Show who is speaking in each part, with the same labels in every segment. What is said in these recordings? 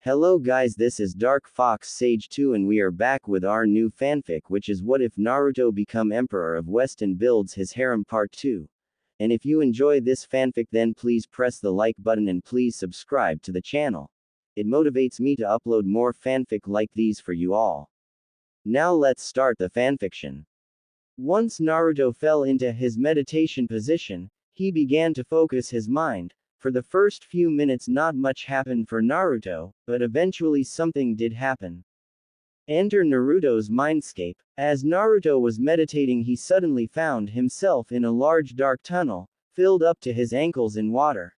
Speaker 1: Hello guys, this is Dark Fox Sage 2 and we are back with our new fanfic, which is What If Naruto Become Emperor of West and Builds His Harem Part 2. And if you enjoy this fanfic, then please press the like button and please subscribe to the channel. It motivates me to upload more fanfic like these for you all. Now let's start the fanfiction. Once Naruto fell into his meditation position, he began to focus his mind. For the first few minutes not much happened for Naruto, but eventually something did happen. Enter Naruto's mindscape. As Naruto was meditating, he suddenly found himself in a large dark tunnel, filled up to his ankles in water.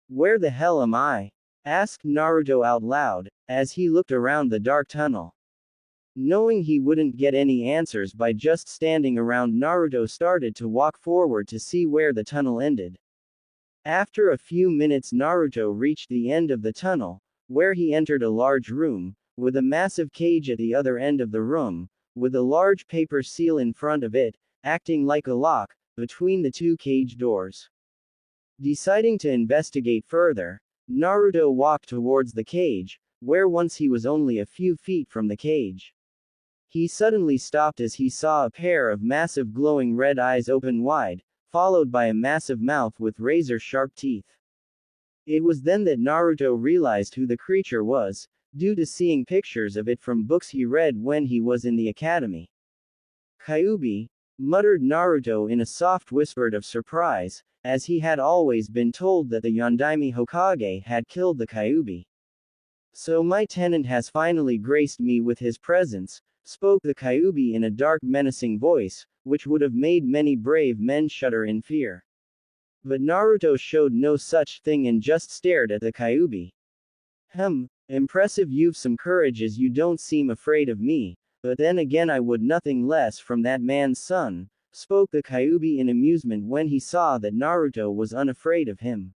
Speaker 1: "Where the hell am I?" asked Naruto out loud, as he looked around the dark tunnel. Knowing he wouldn't get any answers by just standing around, Naruto started to walk forward to see where the tunnel ended. After a few minutes, Naruto reached the end of the tunnel, where he entered a large room, with a massive cage at the other end of the room, with a large paper seal in front of it, acting like a lock, between the two cage doors. Deciding to investigate further, Naruto walked towards the cage, where once he was only a few feet from the cage. He suddenly stopped as he saw a pair of massive glowing red eyes open wide, followed by a massive mouth with razor-sharp teeth. It was then that Naruto realized who the creature was, due to seeing pictures of it from books he read when he was in the academy. "Kyuubi," muttered Naruto in a soft whisper of surprise, as he had always been told that the Yondaime Hokage had killed the Kyuubi. "So my tenant has finally graced me with his presence," spoke the Kyuubi in a dark, menacing voice, which would have made many brave men shudder in fear. But Naruto showed no such thing and just stared at the Kyuubi. Impressive, you've some courage as you don't seem afraid of me, but then again I would nothing less from that man's son," spoke the Kyuubi in amusement when he saw that Naruto was unafraid of him.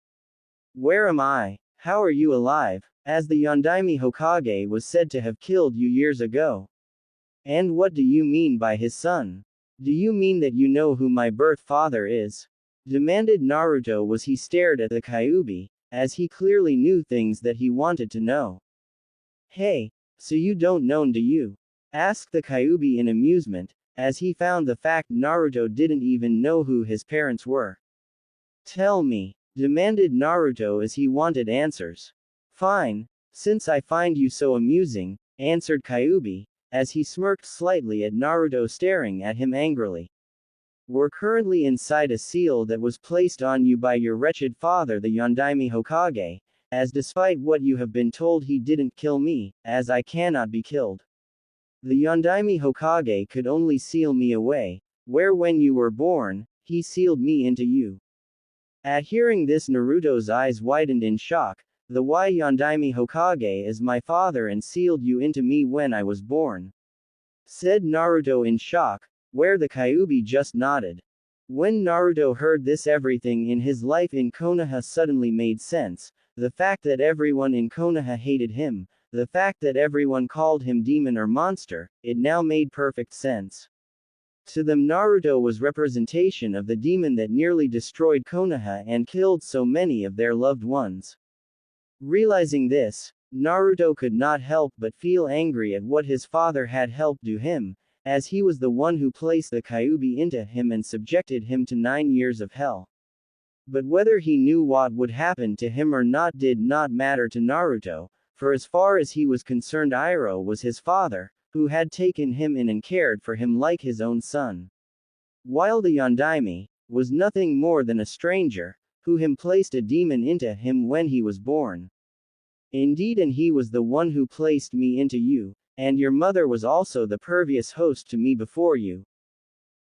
Speaker 1: "Where am I? How are you alive? As the Yondaime Hokage was said to have killed you years ago. And what do you mean by his son? Do you mean that you know who my birth father is?" demanded Naruto as he stared at the Kyuubi, as he clearly knew things that he wanted to know. "Hey, so you don't know, do you?" asked the Kyuubi in amusement, as he found the fact Naruto didn't even know who his parents were. "Tell me," demanded Naruto as he wanted answers. "Fine, since I find you so amusing," answered Kyuubi, as he smirked slightly at Naruto staring at him angrily. "We're currently inside a seal that was placed on you by your wretched father the Yondaime Hokage, as despite what you have been told he didn't kill me, as I cannot be killed. The Yondaime Hokage could only seal me away, where when you were born, he sealed me into you." At hearing this, Naruto's eyes widened in shock. "The why Yondaime Hokage is my father and sealed you into me when I was born?" said Naruto in shock, where the Kyuubi just nodded. When Naruto heard this, everything in his life in Konoha suddenly made sense. The fact that everyone in Konoha hated him, the fact that everyone called him demon or monster, it now made perfect sense. To them, Naruto was representation of the demon that nearly destroyed Konoha and killed so many of their loved ones. Realizing this, Naruto could not help but feel angry at what his father had helped do him, as he was the one who placed the Kyuubi into him and subjected him to 9 years of hell. But whether he knew what would happen to him or not did not matter to Naruto, for as far as he was concerned, Iroh was his father, who had taken him in and cared for him like his own son. While the Yondaime was nothing more than a stranger, who placed a demon into him when he was born. "Indeed, and he was the one who placed me into you, and your mother was also the previous host to me before you."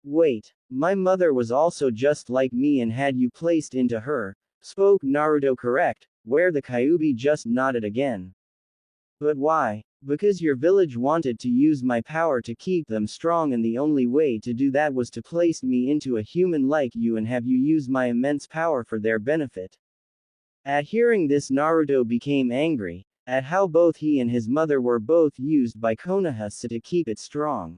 Speaker 1: "Wait, my mother was also just like me and had you placed into her," spoke Naruto correct, where the Kyuubi just nodded again. "But why?" "Because your village wanted to use my power to keep them strong, and the only way to do that was to place me into a human like you and have you use my immense power for their benefit." At hearing this, Naruto became angry, at how both he and his mother were both used by Konoha to keep it strong.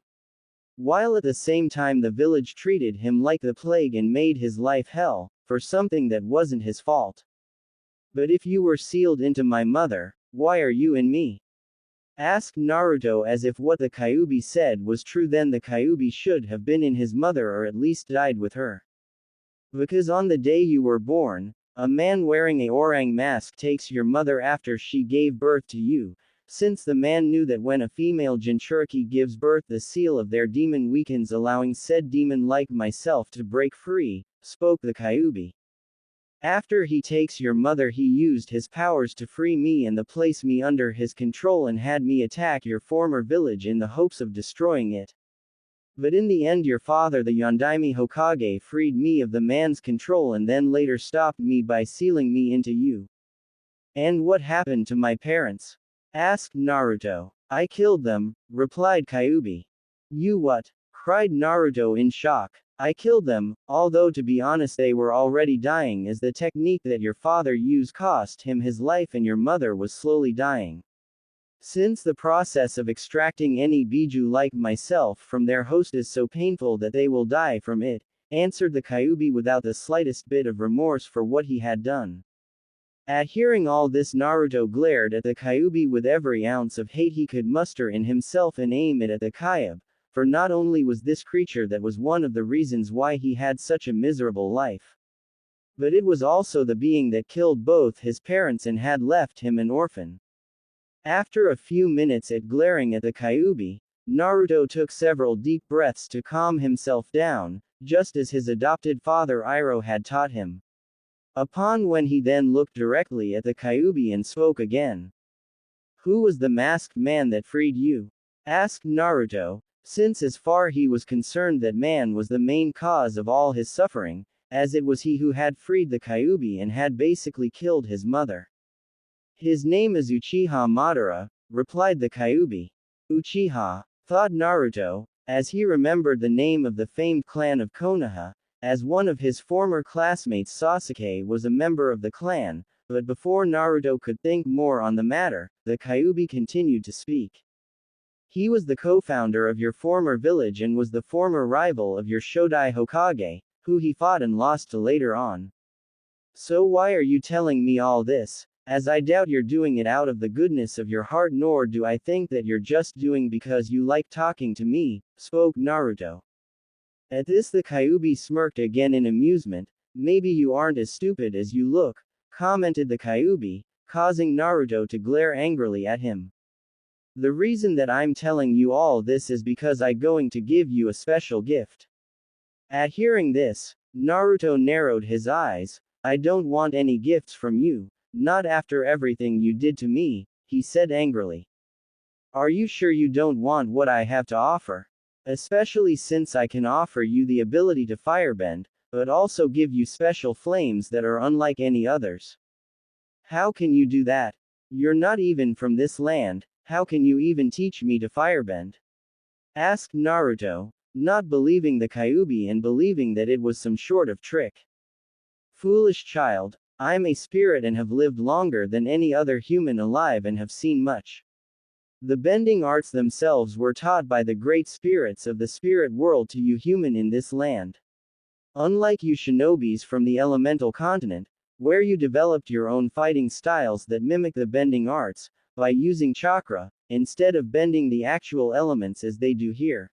Speaker 1: While at the same time the village treated him like the plague and made his life hell, for something that wasn't his fault. "But if you were sealed into my mother, Why are you in me? Asked Naruto as if what the Kyuubi said was true. Then the Kyuubi should have been in his mother or at least died with her. Because on the day you were born, a man wearing a orang mask takes your mother after she gave birth to you. Since the man knew that when a female Jinchuriki gives birth the seal of their demon weakens, allowing said demon like myself to break free, spoke the Kyuubi. After he takes your mother he used his powers to free me and place me under his control and had me attack your former village in the hopes of destroying it. But in the end your father the Yondaime Hokage freed me of the man's control and then later stopped me by sealing me into you. And what happened to my parents? Asked Naruto. I killed them, replied Kyuubi. You what? Cried Naruto in shock. I killed them, although to be honest they were already dying as the technique that your father used cost him his life and your mother was slowly dying. Since the process of extracting any biju like myself from their host is so painful that they will die from it, answered the Kyuubi without the slightest bit of remorse for what he had done. At hearing all this Naruto glared at the Kyuubi with every ounce of hate he could muster in himself and aim it at the Kyuubi, for not only was this creature that was one of the reasons why he had such a miserable life, but it was also the being that killed both his parents and had left him an orphan. After a few minutes at glaring at the Kyuubi, Naruto took several deep breaths to calm himself down, just as his adopted father Iroh had taught him. Upon when he then looked directly at the Kyuubi and spoke again. Who was the masked man that freed you? Asked Naruto, since as far he was concerned that man was the main cause of all his suffering, as it was he who had freed the Kyuubi and had basically killed his mother. His name is Uchiha Madara, replied the Kyuubi. Uchiha, thought Naruto, as he remembered the name of the famed clan of Konoha, as one of his former classmates Sasuke was a member of the clan, but before Naruto could think more on the matter, the Kyuubi continued to speak. He was the co-founder of your former village and was the former rival of your Shodai Hokage, who he fought and lost to later on. So why are you telling me all this, as I doubt you're doing it out of the goodness of your heart, nor do I think that you're just doing because you like talking to me, spoke Naruto. At this the Kyuubi smirked again in amusement. Maybe you aren't as stupid as you look, commented the Kyuubi, causing Naruto to glare angrily at him. The reason that I'm telling you all this is because I'm going to give you a special gift. At hearing this, Naruto narrowed his eyes. I don't want any gifts from you, not after everything you did to me, he said angrily. Are you sure you don't want what I have to offer? Especially since I can offer you the ability to firebend, but also give you special flames that are unlike any others. How can you do that? You're not even from this land, how can you even teach me to firebend? Asked Naruto, not believing the Kyuubi and believing that it was some sort of trick. Foolish child, I'm a spirit and have lived longer than any other human alive and have seen much. The bending arts themselves were taught by the great spirits of the spirit world to you human in this land. Unlike you shinobis from the elemental continent, where you developed your own fighting styles that mimic the bending arts, by using chakra, instead of bending the actual elements as they do here.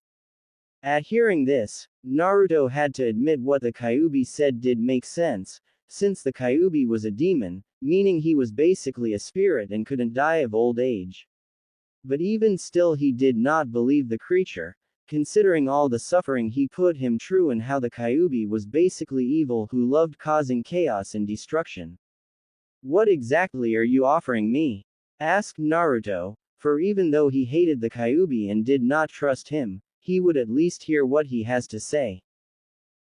Speaker 1: At hearing this, Naruto had to admit what the Kyuubi said did make sense, since the Kyuubi was a demon, meaning he was basically a spirit and couldn't die of old age. But even still he did not believe the creature, considering all the suffering he put him through and how the Kyuubi was basically evil who loved causing chaos and destruction. What exactly are you offering me? Asked Naruto, for even though he hated the Kyuubi and did not trust him, he would at least hear what he has to say.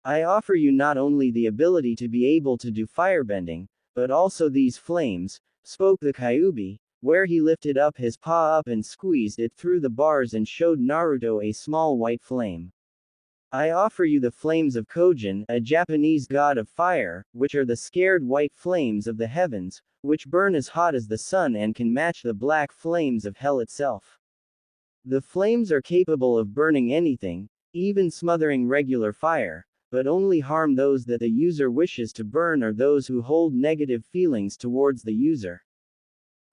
Speaker 1: I offer you not only the ability to be able to do firebending, but also these flames, spoke the Kyuubi, where he lifted up his paw up and squeezed it through the bars and showed Naruto a small white flame. I offer you the flames of Kojin, a Japanese god of fire, which are the scared white flames of the heavens, which burn as hot as the sun and can match the black flames of hell itself. The flames are capable of burning anything, even smothering regular fire, but only harm those that the user wishes to burn or those who hold negative feelings towards the user.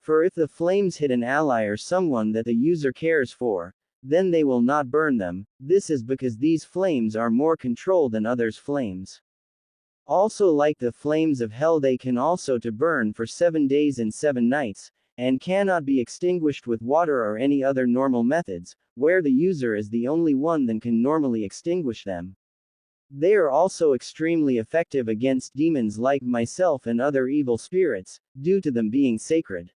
Speaker 1: For if the flames hit an ally or someone that the user cares for, then they will not burn them. This is because these flames are more controlled than others' flames. Also, like the flames of hell, they can also to burn for 7 days and 7 nights, and cannot be extinguished with water or any other normal methods, where the user is the only one that can normally extinguish them. They are also extremely effective against demons like myself and other evil spirits, due to them being sacred.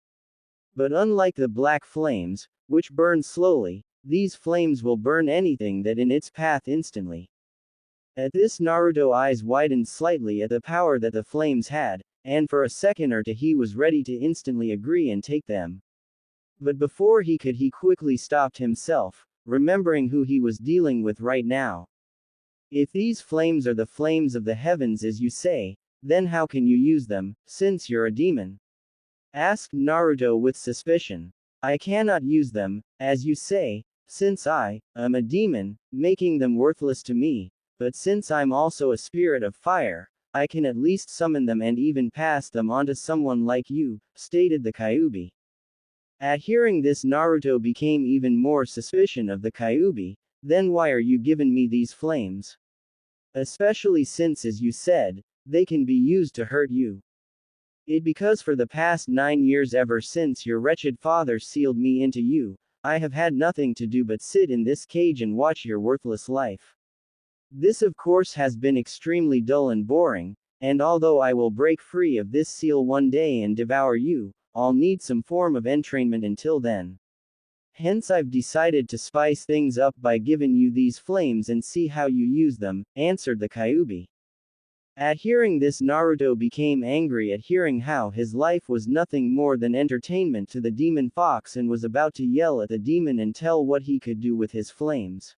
Speaker 1: But unlike the black flames, which burn slowly, these flames will burn anything that in its path instantly. At this, Naruto's eyes widened slightly at the power that the flames had, and for a second or two he was ready to instantly agree and take them. But before he could, he quickly stopped himself, remembering who he was dealing with right now. If these flames are the flames of the heavens as you say, then how can you use them, since you're a demon? Asked Naruto with suspicion. I cannot use them, as you say, since I am a demon, making them worthless to me, but since I'm also a spirit of fire, I can at least summon them and even pass them on to someone like you, stated the Kyuubi. At hearing this, Naruto became even more suspicious of the Kyuubi. Then why are you giving me these flames? Especially since, as you said, they can be used to hurt you. It because for the past 9 years, ever since your wretched father sealed me into you, I have had nothing to do but sit in this cage and watch your worthless life. This of course has been extremely dull and boring, and although I will break free of this seal one day and devour you, I'll need some form of entrainment until then. Hence I've decided to spice things up by giving you these flames and see how you use them, answered the Kyuubi. At hearing this, Naruto became angry at hearing how his life was nothing more than entertainment to the demon fox and was about to yell at the demon and tell what he could do with his flames.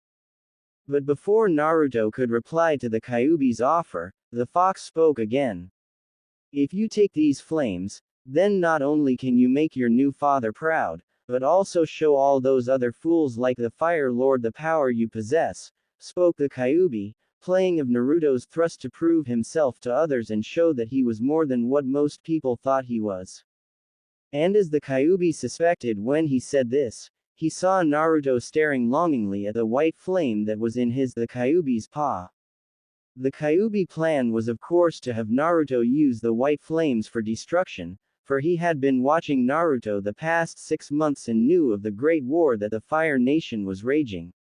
Speaker 1: But before Naruto could reply to the Kyuubi's offer, the fox spoke again. If you take these flames, then not only can you make your new father proud, but also show all those other fools like the Fire Lord the power you possess, spoke the Kyuubi, playing of Naruto's thrust to prove himself to others and show that he was more than what most people thought he was. And as the Kyuubi suspected when he said this, he saw Naruto staring longingly at the white flame that was in the Kyuubi's paw. The Kyuubi plan was of course to have Naruto use the white flames for destruction, for he had been watching Naruto the past 6 months and knew of the great war that the Fire Nation was raging.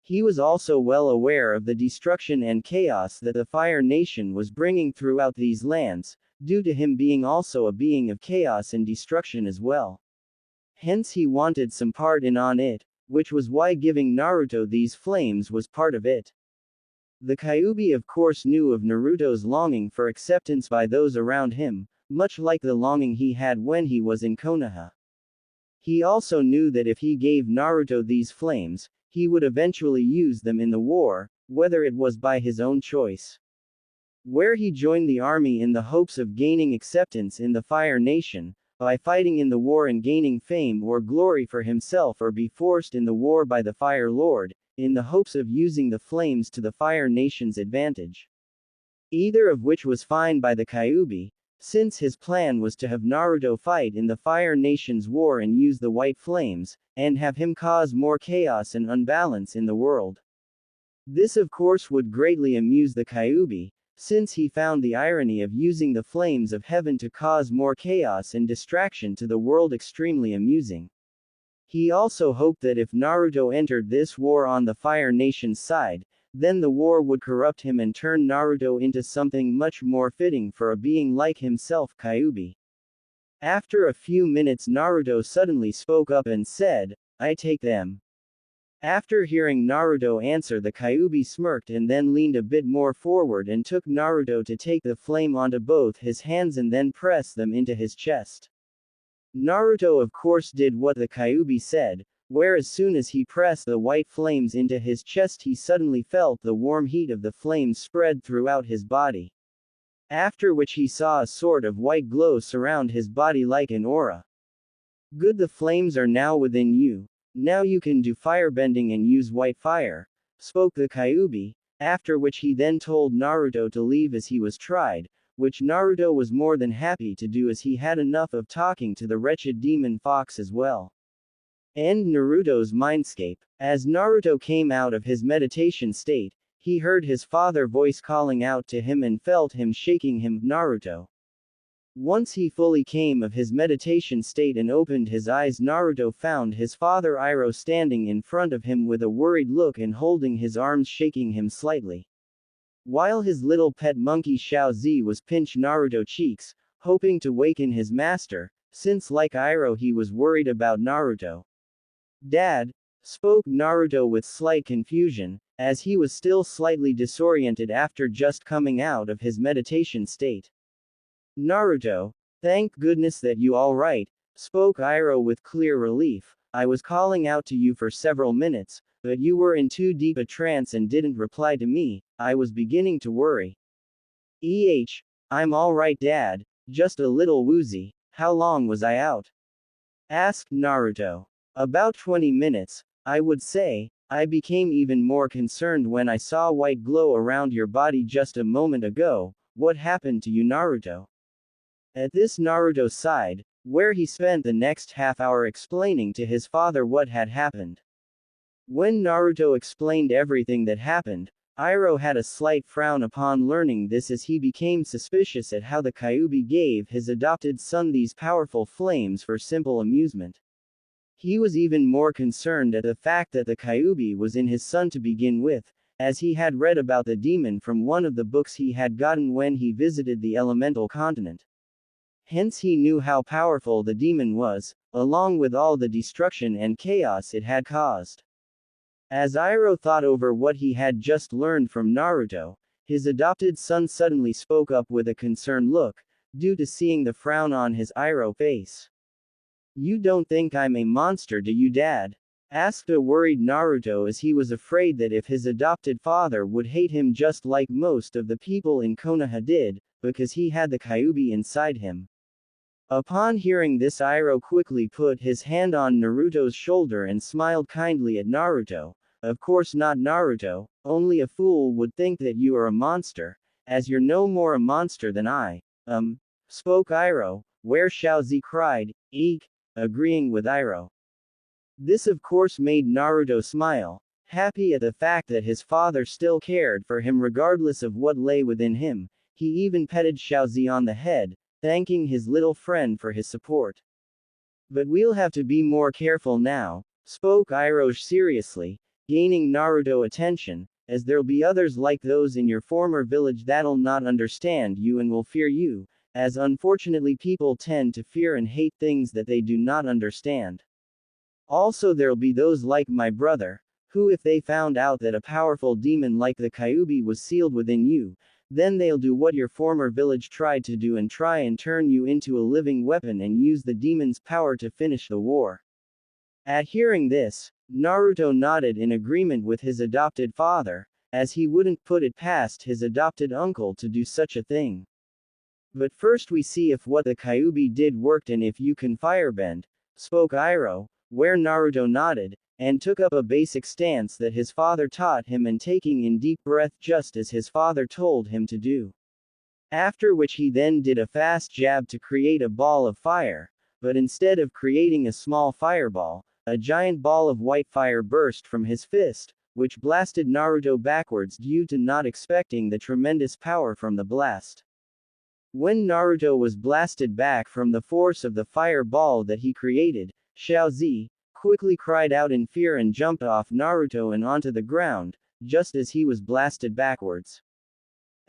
Speaker 1: He was also well aware of the destruction and chaos that the Fire Nation was bringing throughout these lands, due to him being also a being of chaos and destruction as well. Hence he wanted some part in on it, which was why giving Naruto these flames was part of it. The Kyuubi of course knew of Naruto's longing for acceptance by those around him, much like the longing he had when he was in Konoha. He also knew that if he gave Naruto these flames, he would eventually use them in the war, whether it was by his own choice. Where he joined the army in the hopes of gaining acceptance in the Fire Nation, by fighting in the war and gaining fame or glory for himself, or be forced in the war by the Fire Lord, in the hopes of using the flames to the Fire Nation's advantage. Either of which was fine by the Kyuubi, since his plan was to have Naruto fight in the Fire Nation's war and use the white flames, and have him cause more chaos and unbalance in the world. This of course would greatly amuse the Kyuubi, since he found the irony of using the flames of heaven to cause more chaos and distraction to the world extremely amusing. He also hoped that if Naruto entered this war on the Fire Nation's side, then the war would corrupt him and turn Naruto into something much more fitting for a being like himself, Kyuubi. After a few minutes, Naruto suddenly spoke up and said, I take them. After hearing Naruto answer, the Kyuubi smirked and then leaned a bit more forward and took Naruto to take the flame onto both his hands and then press them into his chest. Naruto of course did what the Kyuubi said, where as soon as he pressed the white flames into his chest he suddenly felt the warm heat of the flames spread throughout his body. After which he saw a sort of white glow surround his body like an aura. Good, the flames are now within you. Now you can do firebending and use white fire, spoke the Kyuubi, after which he then told Naruto to leave as he was tried, which Naruto was more than happy to do as he had enough of talking to the wretched demon fox as well. End Naruto's mindscape. As Naruto came out of his meditation state, he heard his father voice calling out to him and felt him shaking him. Naruto. Once he fully came of his meditation state and opened his eyes, Naruto found his father Iroh standing in front of him with a worried look and holding his arms, shaking him slightly. While his little pet monkey Xiao Zi was pinching Naruto's cheeks, hoping to waken his master, since like Iroh he was worried about Naruto. Dad, spoke Naruto with slight confusion, as he was still slightly disoriented after just coming out of his meditation state. Naruto, thank goodness that you all right, spoke Iroh with clear relief. I was calling out to you for several minutes, but you were in too deep a trance and didn't reply to me. I was beginning to worry. I'm all right, Dad, just a little woozy. How long was I out? Asked Naruto. About 20 minutes, I would say. I became even more concerned when I saw white glow around your body just a moment ago. What happened to you, Naruto? At this, Naruto sighed, where he spent the next half hour explaining to his father what had happened. When Naruto explained everything that happened, Iroh had a slight frown upon learning this, as he became suspicious at how the Kyuubi gave his adopted son these powerful flames for simple amusement. He was even more concerned at the fact that the Kyuubi was in his son to begin with, as he had read about the demon from one of the books he had gotten when he visited the elemental continent. Hence he knew how powerful the demon was, along with all the destruction and chaos it had caused. As Iroh thought over what he had just learned from Naruto, his adopted son suddenly spoke up with a concerned look, due to seeing the frown on his Iroh face. You don't think I'm a monster, do you, Dad? Asked a worried Naruto, as he was afraid that if his adopted father would hate him just like most of the people in Konoha did, because he had the Kyuubi inside him. Upon hearing this, Iroh quickly put his hand on Naruto's shoulder and smiled kindly at Naruto. Of course not, Naruto, only a fool would think that you are a monster, as you're no more a monster than I. Spoke Iroh, where Xiao Zi cried, eek, agreeing with Iroh. This of course made Naruto smile, happy at the fact that his father still cared for him regardless of what lay within him. He even petted Xiao Zi on the head, thanking his little friend for his support. But we'll have to be more careful now, spoke Iroh seriously, gaining Naruto's attention, as there'll be others like those in your former village that'll not understand you and will fear you, as unfortunately people tend to fear and hate things that they do not understand. Also there'll be those like my brother, who if they found out that a powerful demon like the Kyuubi was sealed within you, then they'll do what your former village tried to do and try and turn you into a living weapon and use the demon's power to finish the war. At hearing this, Naruto nodded in agreement with his adopted father, as he wouldn't put it past his adopted uncle to do such a thing. But first we see if what the Kyuubi did worked and if you can firebend, spoke Iroh, where Naruto nodded, and took up a basic stance that his father taught him and taking in deep breath just as his father told him to do. After which he then did a fast jab to create a ball of fire, but instead of creating a small fireball, a giant ball of white fire burst from his fist, which blasted Naruto backwards due to not expecting the tremendous power from the blast. When Naruto was blasted back from the force of the fireball that he created, Xiao Zi quickly cried out in fear and jumped off Naruto and onto the ground, just as he was blasted backwards.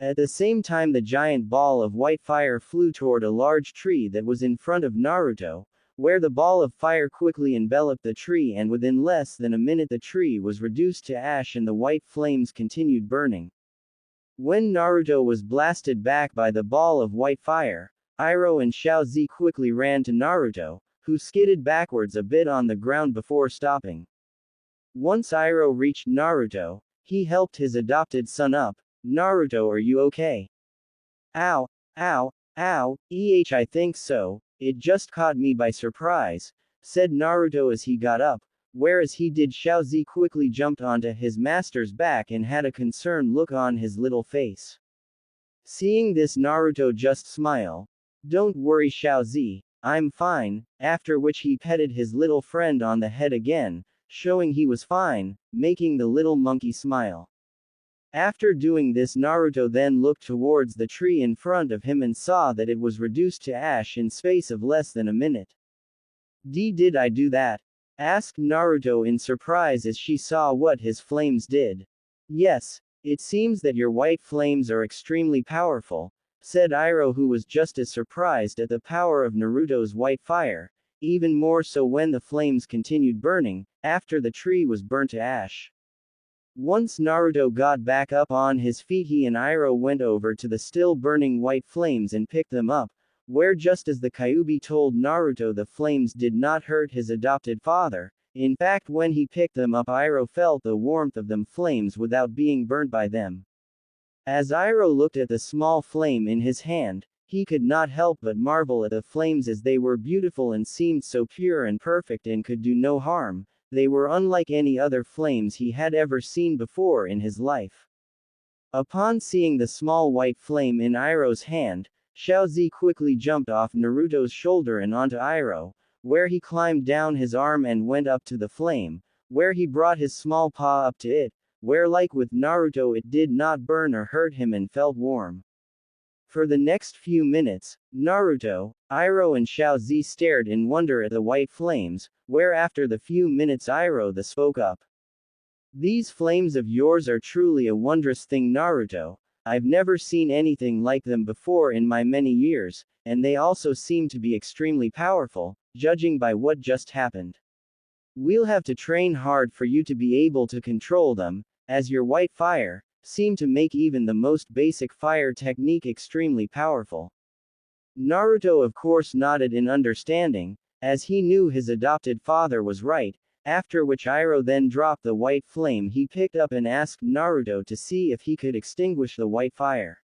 Speaker 1: At the same time, the giant ball of white fire flew toward a large tree that was in front of Naruto, where the ball of fire quickly enveloped the tree, and within less than a minute the tree was reduced to ash and the white flames continued burning. When Naruto was blasted back by the ball of white fire, Iroh and Xiao Zi quickly ran to Naruto, who skidded backwards a bit on the ground before stopping. Once Iroh reached Naruto, he helped his adopted son up. Naruto, are you okay? Ow, ow, ow, I think so, it just caught me by surprise, said Naruto as he got up, whereas he did Xiao Zi quickly jumped onto his master's back and had a concerned look on his little face. Seeing this, Naruto just smile. Don't worry, Xiaozi, I'm fine, after which he petted his little friend on the head again, showing he was fine, making the little monkey smile. After doing this, Naruto then looked towards the tree in front of him and saw that it was reduced to ash in space of less than a minute. Did I do that? Asked Naruto in surprise as she saw what his flames did. Yes, it seems that your white flames are extremely powerful, said Iroh, who was just as surprised at the power of Naruto's white fire, even more so when the flames continued burning, after the tree was burnt to ash. Once Naruto got back up on his feet, he and Iroh went over to the still burning white flames and picked them up, where just as the Kyuubi told Naruto, the flames did not hurt his adopted father. In fact, when he picked them up, Iroh felt the warmth of them flames without being burnt by them. As Iroh looked at the small flame in his hand, he could not help but marvel at the flames, as they were beautiful and seemed so pure and perfect and could do no harm. They were unlike any other flames he had ever seen before in his life. Upon seeing the small white flame in Iroh's hand, Xiaozi quickly jumped off Naruto's shoulder and onto Iroh, where he climbed down his arm and went up to the flame, where he brought his small paw up to it, where like with Naruto it did not burn or hurt him and felt warm. For the next few minutes, Naruto, Iroh and Xiaozi stared in wonder at the white flames, where after the few minutes Iroh spoke up. These flames of yours are truly a wondrous thing, Naruto. I've never seen anything like them before in my many years, and they also seem to be extremely powerful, judging by what just happened. We'll have to train hard for you to be able to control them, as your white fire seem to make even the most basic fire technique extremely powerful. Naruto of course nodded in understanding, as he knew his adopted father was right, after which Iroh then dropped the white flame he picked up and asked Naruto to see if he could extinguish the white fire.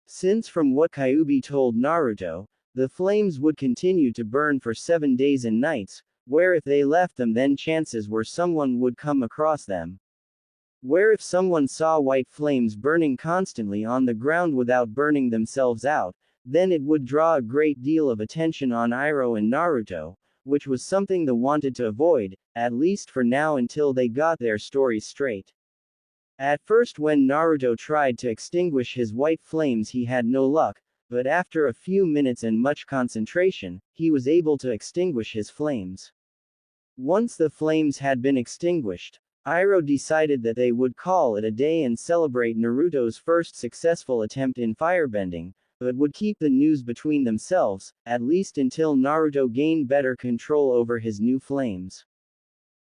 Speaker 1: Since from what Kyuubi told Naruto, the flames would continue to burn for 7 days and nights, where if they left them then chances were someone would come across them. Where if someone saw white flames burning constantly on the ground without burning themselves out, then it would draw a great deal of attention on Iroh and Naruto, which was something they wanted to avoid, at least for now until they got their stories straight. At first when Naruto tried to extinguish his white flames he had no luck, but after a few minutes and much concentration, he was able to extinguish his flames. Once the flames had been extinguished, Iroh decided that they would call it a day and celebrate Naruto's first successful attempt in firebending, but would keep the news between themselves, at least until Naruto gained better control over his new flames.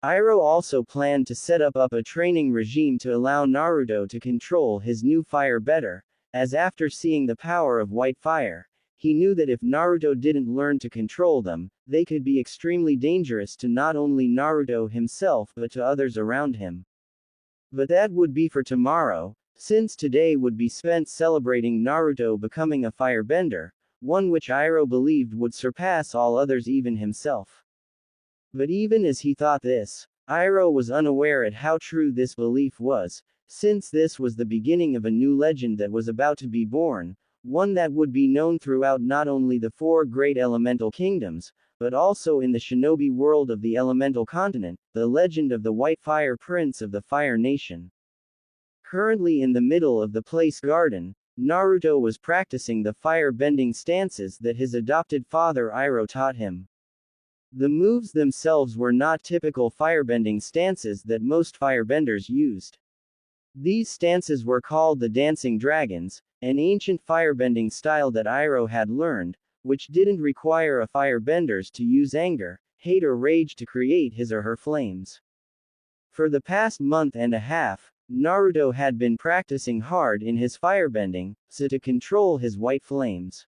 Speaker 1: Iroh also planned to set up a training regime to allow Naruto to control his new fire better, as after seeing the power of white fire, he knew that if Naruto didn't learn to control them, they could be extremely dangerous to not only Naruto himself but to others around him. But that would be for tomorrow, since today would be spent celebrating Naruto becoming a firebender, one which Iroh believed would surpass all others, even himself. But even as he thought this, Iroh was unaware at how true this belief was, since this was the beginning of a new legend that was about to be born, one that would be known throughout not only the 4 great elemental kingdoms, but also in the shinobi world of the elemental continent, the legend of the White Fire Prince of the Fire Nation. Currently in the middle of the place garden, Naruto was practicing the fire-bending stances that his adopted father Iroh taught him. The moves themselves were not typical firebending stances that most firebenders used. These stances were called the Dancing Dragons, an ancient firebending style that Iroh had learned, which didn't require a firebenders to use anger, hate or rage to create his or her flames. For the past month and a half, Naruto had been practicing hard in his firebending, so to control his white flames.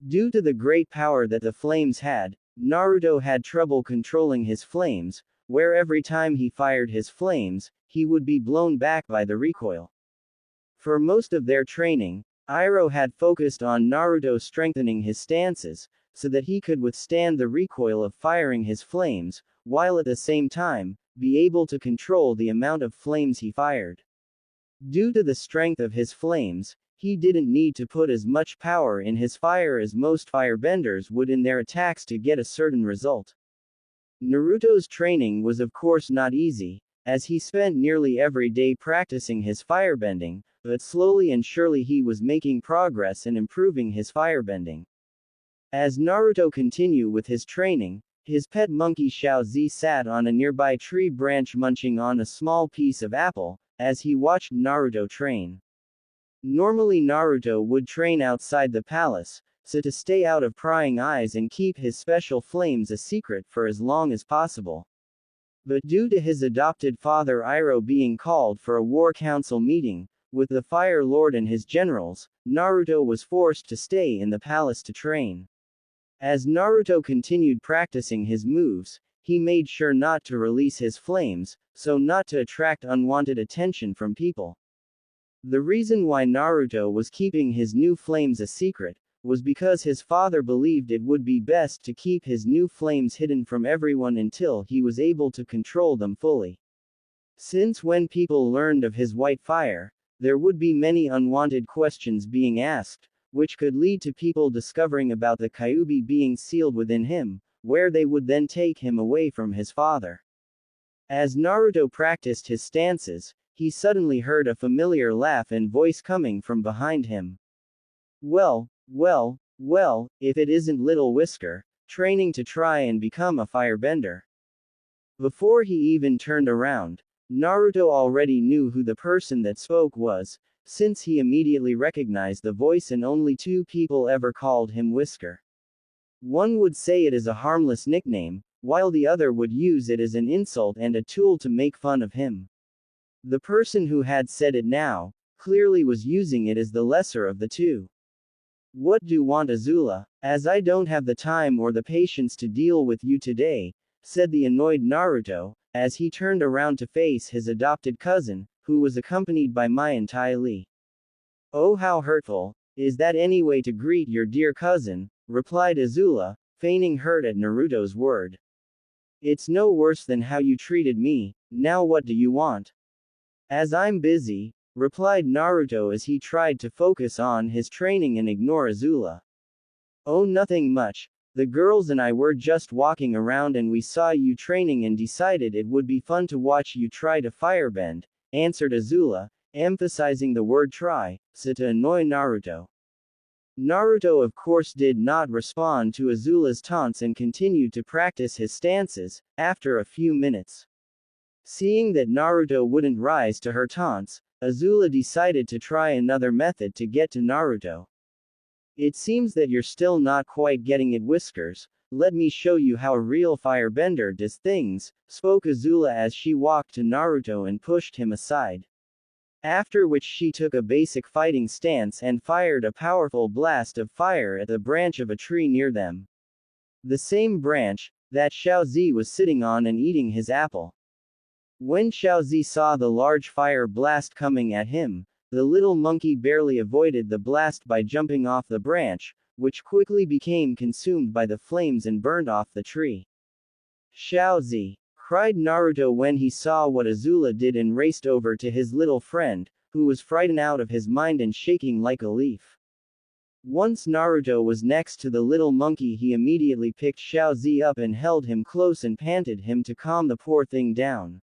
Speaker 1: Due to the great power that the flames had, Naruto had trouble controlling his flames, where every time he fired his flames, he would be blown back by the recoil. For most of their training, Iroh had focused on Naruto strengthening his stances, so that he could withstand the recoil of firing his flames, while at the same time, be able to control the amount of flames he fired. Due to the strength of his flames, he didn't need to put as much power in his fire as most firebenders would in their attacks to get a certain result. Naruto's training was of course not easy, as he spent nearly every day practicing his firebending, but slowly and surely he was making progress and improving his firebending. As Naruto continued with his training, his pet monkey Xiaozi sat on a nearby tree branch munching on a small piece of apple, as he watched Naruto train. Normally Naruto would train outside the palace, so to stay out of prying eyes and keep his special flames a secret for as long as possible. But due to his adopted father Iroh being called for a war council meeting, with the Fire Lord and his generals, Naruto was forced to stay in the palace to train. As Naruto continued practicing his moves, he made sure not to release his flames, so not to attract unwanted attention from people. The reason why Naruto was keeping his new flames a secret was because his father believed it would be best to keep his new flames hidden from everyone until he was able to control them fully. Since when people learned of his white fire, there would be many unwanted questions being asked, which could lead to people discovering about the Kyuubi being sealed within him, where they would then take him away from his father. As Naruto practiced his stances, he suddenly heard a familiar laugh and voice coming from behind him. Well, if it isn't Little Whisker, training to try and become a firebender. Before he even turned around, Naruto already knew who the person that spoke was, since he immediately recognized the voice and only two people ever called him Whisker. One would say it is a harmless nickname, while the other would use it as an insult and a tool to make fun of him. The person who had said it now, clearly was using it as the lesser of the two. What do you want, Azula? As I don't have the time or the patience to deal with you today, said the annoyed Naruto, as he turned around to face his adopted cousin, who was accompanied by Mai and Tai Li. Oh, how hurtful. Is that any way to greet your dear cousin? Replied Azula, feigning hurt at Naruto's word. It's no worse than how you treated me. Now what do you want? As I'm busy, replied Naruto as he tried to focus on his training and ignore Azula. Oh, nothing much. The girls and I were just walking around and we saw you training and decided it would be fun to watch you try to firebend, answered Azula, emphasizing the word try, so to annoy Naruto. Naruto of course did not respond to Azula's taunts and continued to practice his stances. After a few minutes, seeing that Naruto wouldn't rise to her taunts, Azula decided to try another method to get to Naruto. It seems that you're still not quite getting it, Whiskers. Let me show you how a real firebender does things, spoke Azula as she walked to Naruto and pushed him aside. After which she took a basic fighting stance and fired a powerful blast of fire at the branch of a tree near them. The same branch that Xiaozi was sitting on and eating his apple. When Xiaozi saw the large fire blast coming at him, the little monkey barely avoided the blast by jumping off the branch, which quickly became consumed by the flames and burned off the tree. Xiaozi! Cried Naruto when he saw what Azula did and raced over to his little friend, who was frightened out of his mind and shaking like a leaf. Once Naruto was next to the little monkey, he immediately picked Xiaozi up and held him close and panted him to calm the poor thing down.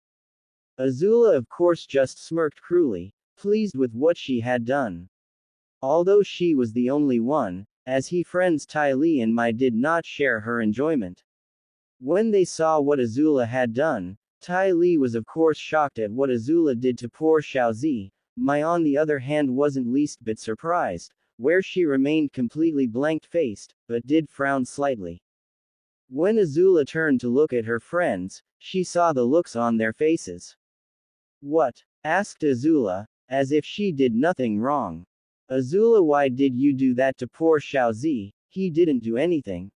Speaker 1: Azula of course just smirked cruelly, pleased with what she had done. Although she was the only one, as he friends Tai Li and Mai did not share her enjoyment. When they saw what Azula had done, Tai Li was of course shocked at what Azula did to poor Xiaozi. Mai on the other hand wasn't least bit surprised, where she remained completely blank-faced, but did frown slightly. When Azula turned to look at her friends, she saw the looks on their faces. What? Asked Azula, as if she did nothing wrong. Azula, why did you do that to poor Xiaozi? He didn't do anything.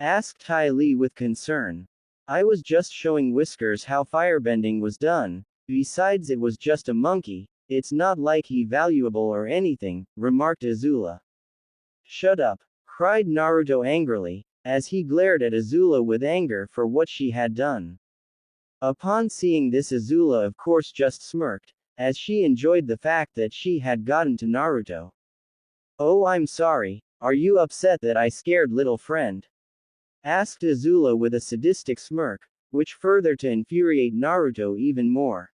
Speaker 1: Asked Tai Li with concern. I was just showing Whiskers how firebending was done, besides it was just a monkey, it's not like he valuable or anything, remarked Azula. Shut up! Cried Naruto angrily, as he glared at Azula with anger for what she had done. Upon seeing this, Azula of course just smirked, as she enjoyed the fact that she had gotten to Naruto. "Oh, I'm sorry. Are you upset that I scared little friend?" asked Azula with a sadistic smirk, which further to infuriate Naruto even more.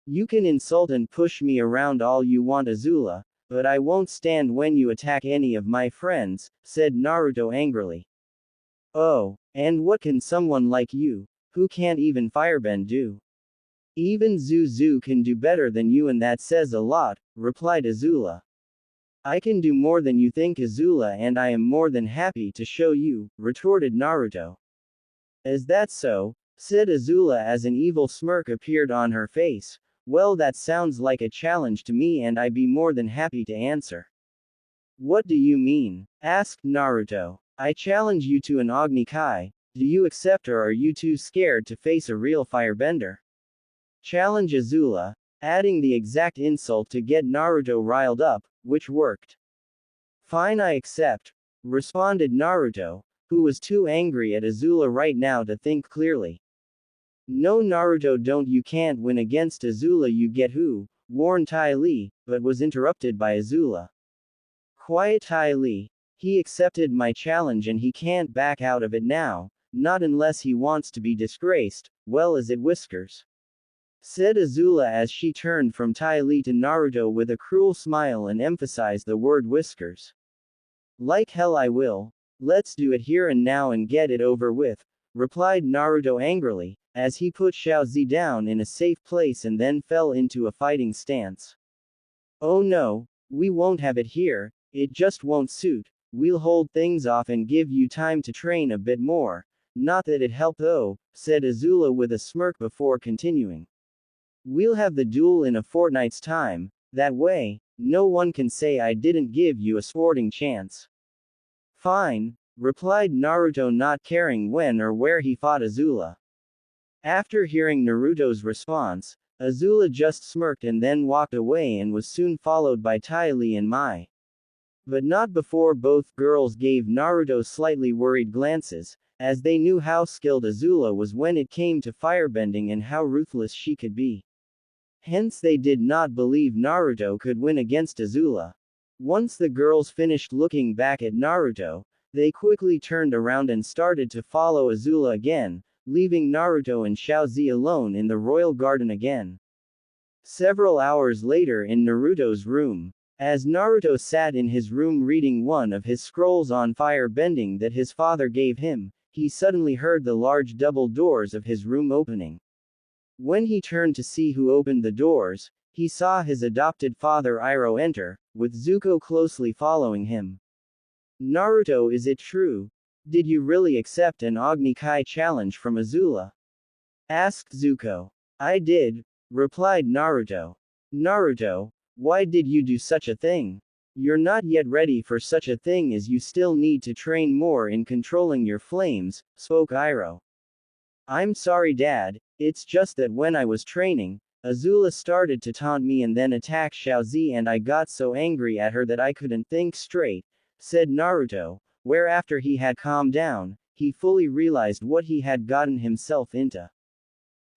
Speaker 1: "You can insult and push me around all you want, Azula, but I won't stand when you attack any of my friends," said Naruto angrily. "Oh, and what can someone like you, who can't even firebend, do? Even Zuzu can do better than you, and that says a lot," replied Azula. "I can do more than you think, Azula, and I am more than happy to show you," retorted Naruto. "Is that so?" said Azula as an evil smirk appeared on her face. "Well, that sounds like a challenge to me, and I'd be more than happy to answer." "What do you mean?" asked Naruto. "I challenge you to an Agni Kai. Do you accept, or are you too scared to face a real firebender?" challenged Azula, adding the exact insult to get Naruto riled up, which worked. "Fine, I accept," responded Naruto, who was too angry at Azula right now to think clearly. "No, Naruto, don't, you can't win against Azula, you get who?" warned Tai Li, but was interrupted by Azula. "Quiet, Tai Li. He accepted my challenge and he can't back out of it now, not unless he wants to be disgraced, well as it Whiskers," said Azula as she turned from Tai Li to Naruto with a cruel smile and emphasized the word whiskers. "Like hell I will. Let's do it here and now and get it over with," replied Naruto angrily, as he put Xiaozi down in a safe place and then fell into a fighting stance. "Oh no, we won't have it here, it just won't suit. We'll hold things off and give you time to train a bit more. Not that it helped though," said Azula with a smirk before continuing. "We'll have the duel in a fortnight's time, that way, no one can say I didn't give you a sporting chance." "Fine," replied Naruto, not caring when or where he fought Azula. After hearing Naruto's response, Azula just smirked and then walked away and was soon followed by Tai Li and Mai. But not before both girls gave Naruto slightly worried glances, as they knew how skilled Azula was when it came to firebending and how ruthless she could be. Hence they did not believe Naruto could win against Azula. Once the girls finished looking back at Naruto, they quickly turned around and started to follow Azula again, leaving Naruto and Xiaozi alone in the royal garden again. Several hours later in Naruto's room, as Naruto sat in his room reading one of his scrolls on fire bending that his father gave him, he suddenly heard the large double doors of his room opening. When he turned to see who opened the doors, he saw his adopted father Iroh enter, with Zuko closely following him. "Naruto, is it true? Did you really accept an Agni Kai challenge from Azula?" asked Zuko. "I did," replied Naruto. "Naruto, why did you do such a thing? You're not yet ready for such a thing, as you still need to train more in controlling your flames," spoke Iroh. "I'm sorry, Dad, it's just that when I was training, Azula started to taunt me and then attack Xiaozi, and I got so angry at her that I couldn't think straight," said Naruto, whereafter he had calmed down, he fully realized what he had gotten himself into.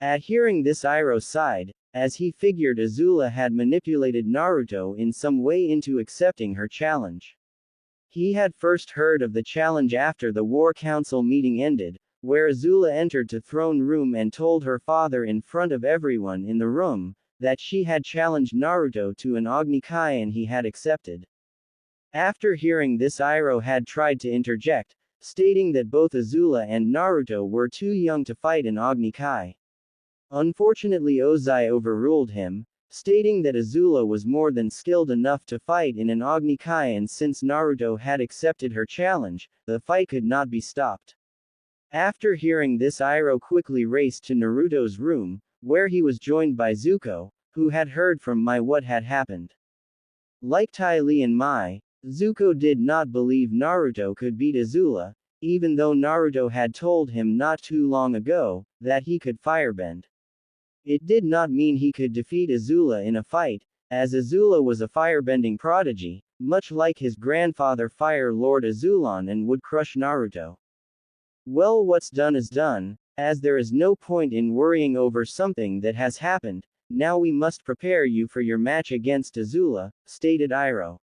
Speaker 1: At hearing this, Iroh sighed, as he figured Azula had manipulated Naruto in some way into accepting her challenge. He had first heard of the challenge after the War Council meeting ended, where Azula entered the throne room and told her father in front of everyone in the room that she had challenged Naruto to an Agni Kai and he had accepted. After hearing this, Iroh had tried to interject, stating that both Azula and Naruto were too young to fight an Agni Kai. Unfortunately, Ozai overruled him, stating that Azula was more than skilled enough to fight in an Agni Kai, and since Naruto had accepted her challenge, the fight could not be stopped. After hearing this, Iroh quickly raced to Naruto's room, where he was joined by Zuko, who had heard from Mai what had happened. Like Tai Li and Mai, Zuko did not believe Naruto could beat Azula, even though Naruto had told him not too long ago that he could firebend. It did not mean he could defeat Azula in a fight, as Azula was a firebending prodigy, much like his grandfather Fire Lord Azulon, and would crush Naruto. Well, what's done is done, as there is no point in worrying over something that has happened. Now we must prepare you for your match against Azula, stated Iroh.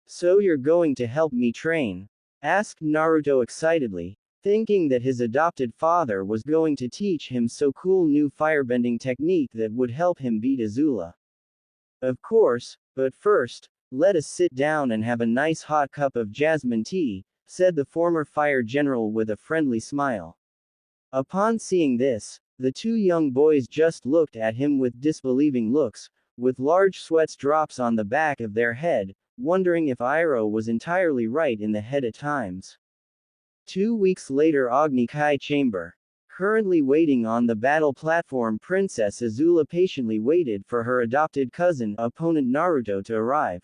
Speaker 1: So you're going to help me train? Asked Naruto excitedly, thinking that his adopted father was going to teach him so cool new firebending technique that would help him beat Azula. Of course, but first, let us sit down and have a nice hot cup of jasmine tea, said the former fire general with a friendly smile. Upon seeing this, the two young boys just looked at him with disbelieving looks, with large sweat drops on the back of their head, wondering if Iroh was entirely right in the head at times. 2 weeks later, Agni Kai Chamber. Currently waiting on the battle platform, Princess Azula patiently waited for her adopted cousin, opponent Naruto to arrive.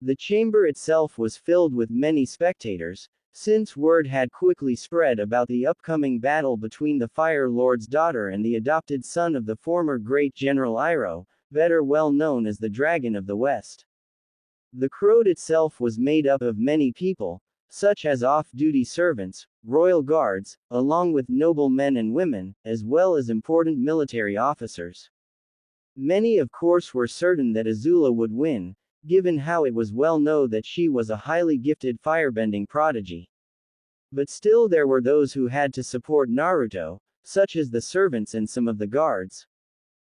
Speaker 1: The chamber itself was filled with many spectators, since word had quickly spread about the upcoming battle between the Fire Lord's daughter and the adopted son of the former great General Iroh, better well known as the Dragon of the West. The crowd itself was made up of many people, such as off-duty servants, royal guards, along with noble men and women, as well as important military officers. Many of course were certain that Azula would win, given how it was well known that she was a highly gifted firebending prodigy. But still there were those who had to support Naruto, such as the servants and some of the guards.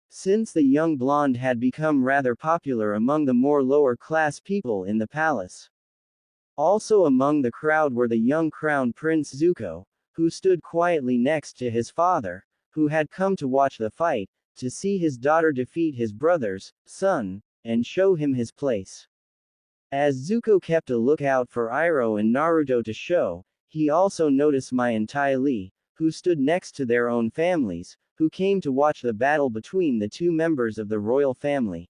Speaker 1: Since the young blonde had become rather popular among the more lower-class people in the palace. Also among the crowd were the young crown Prince Zuko, who stood quietly next to his father, who had come to watch the fight, to see his daughter defeat his brother's son, and show him his place. As Zuko kept a lookout for Iroh and Naruto to show, he also noticed Mai and Tai Li, who stood next to their own families, who came to watch the battle between the two members of the royal family.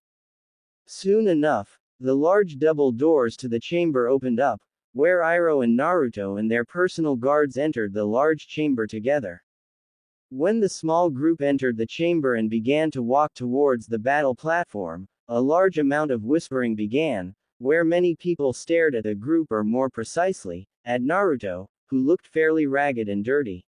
Speaker 1: Soon enough, the large double doors to the chamber opened up, where Iroh and Naruto and their personal guards entered the large chamber together. When the small group entered the chamber and began to walk towards the battle platform, a large amount of whispering began, where many people stared at the group, or more precisely, at Naruto, who looked fairly ragged and dirty.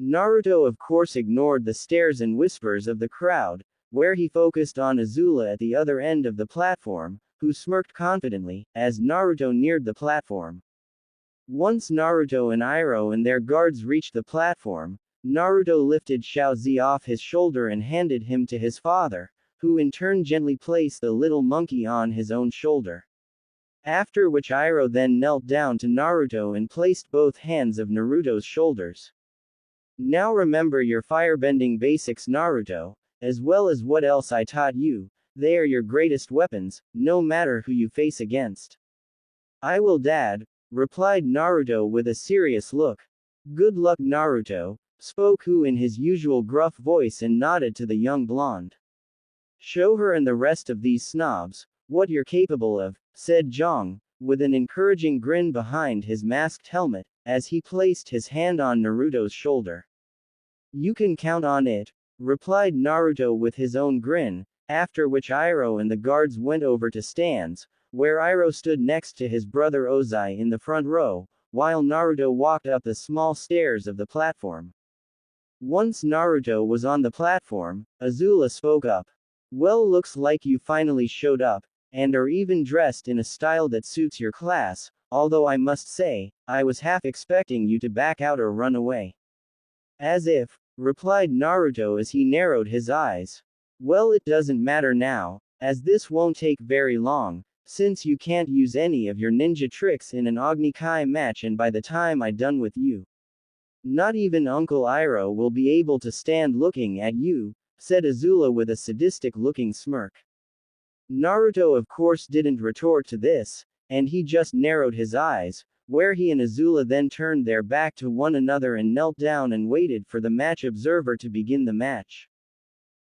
Speaker 1: Naruto of course ignored the stares and whispers of the crowd, where he focused on Azula at the other end of the platform, who smirked confidently, as Naruto neared the platform. Once Naruto and Iroh and their guards reached the platform, Naruto lifted Xiao Zi off his shoulder and handed him to his father, who in turn gently placed the little monkey on his own shoulder. After which Iroh then knelt down to Naruto and placed both hands of Naruto's shoulders. Now remember your firebending basics, Naruto, as well as what else I taught you. They are your greatest weapons, no matter who you face against. I will, Dad, replied Naruto with a serious look. Good luck, Naruto, spoke Hu in his usual gruff voice and nodded to the young blonde. Show her and the rest of these snobs what you're capable of, said Zhang, with an encouraging grin behind his masked helmet, as he placed his hand on Naruto's shoulder. You can count on it, replied Naruto with his own grin, after which Iroh and the guards went over to stands, where Iroh stood next to his brother Ozai in the front row, while Naruto walked up the small stairs of the platform. Once Naruto was on the platform, Azula spoke up. Well, looks like you finally showed up, and are even dressed in a style that suits your class, although I must say, I was half expecting you to back out or run away. As if, replied Naruto as he narrowed his eyes. Well, it doesn't matter now, as this won't take very long, since you can't use any of your ninja tricks in an Agni Kai match, and by the time I'm done with you, not even Uncle Iroh will be able to stand looking at you, said Azula with a sadistic-looking smirk. Naruto of course didn't retort to this, and he just narrowed his eyes, where he and Azula then turned their back to one another and knelt down and waited for the match observer to begin the match.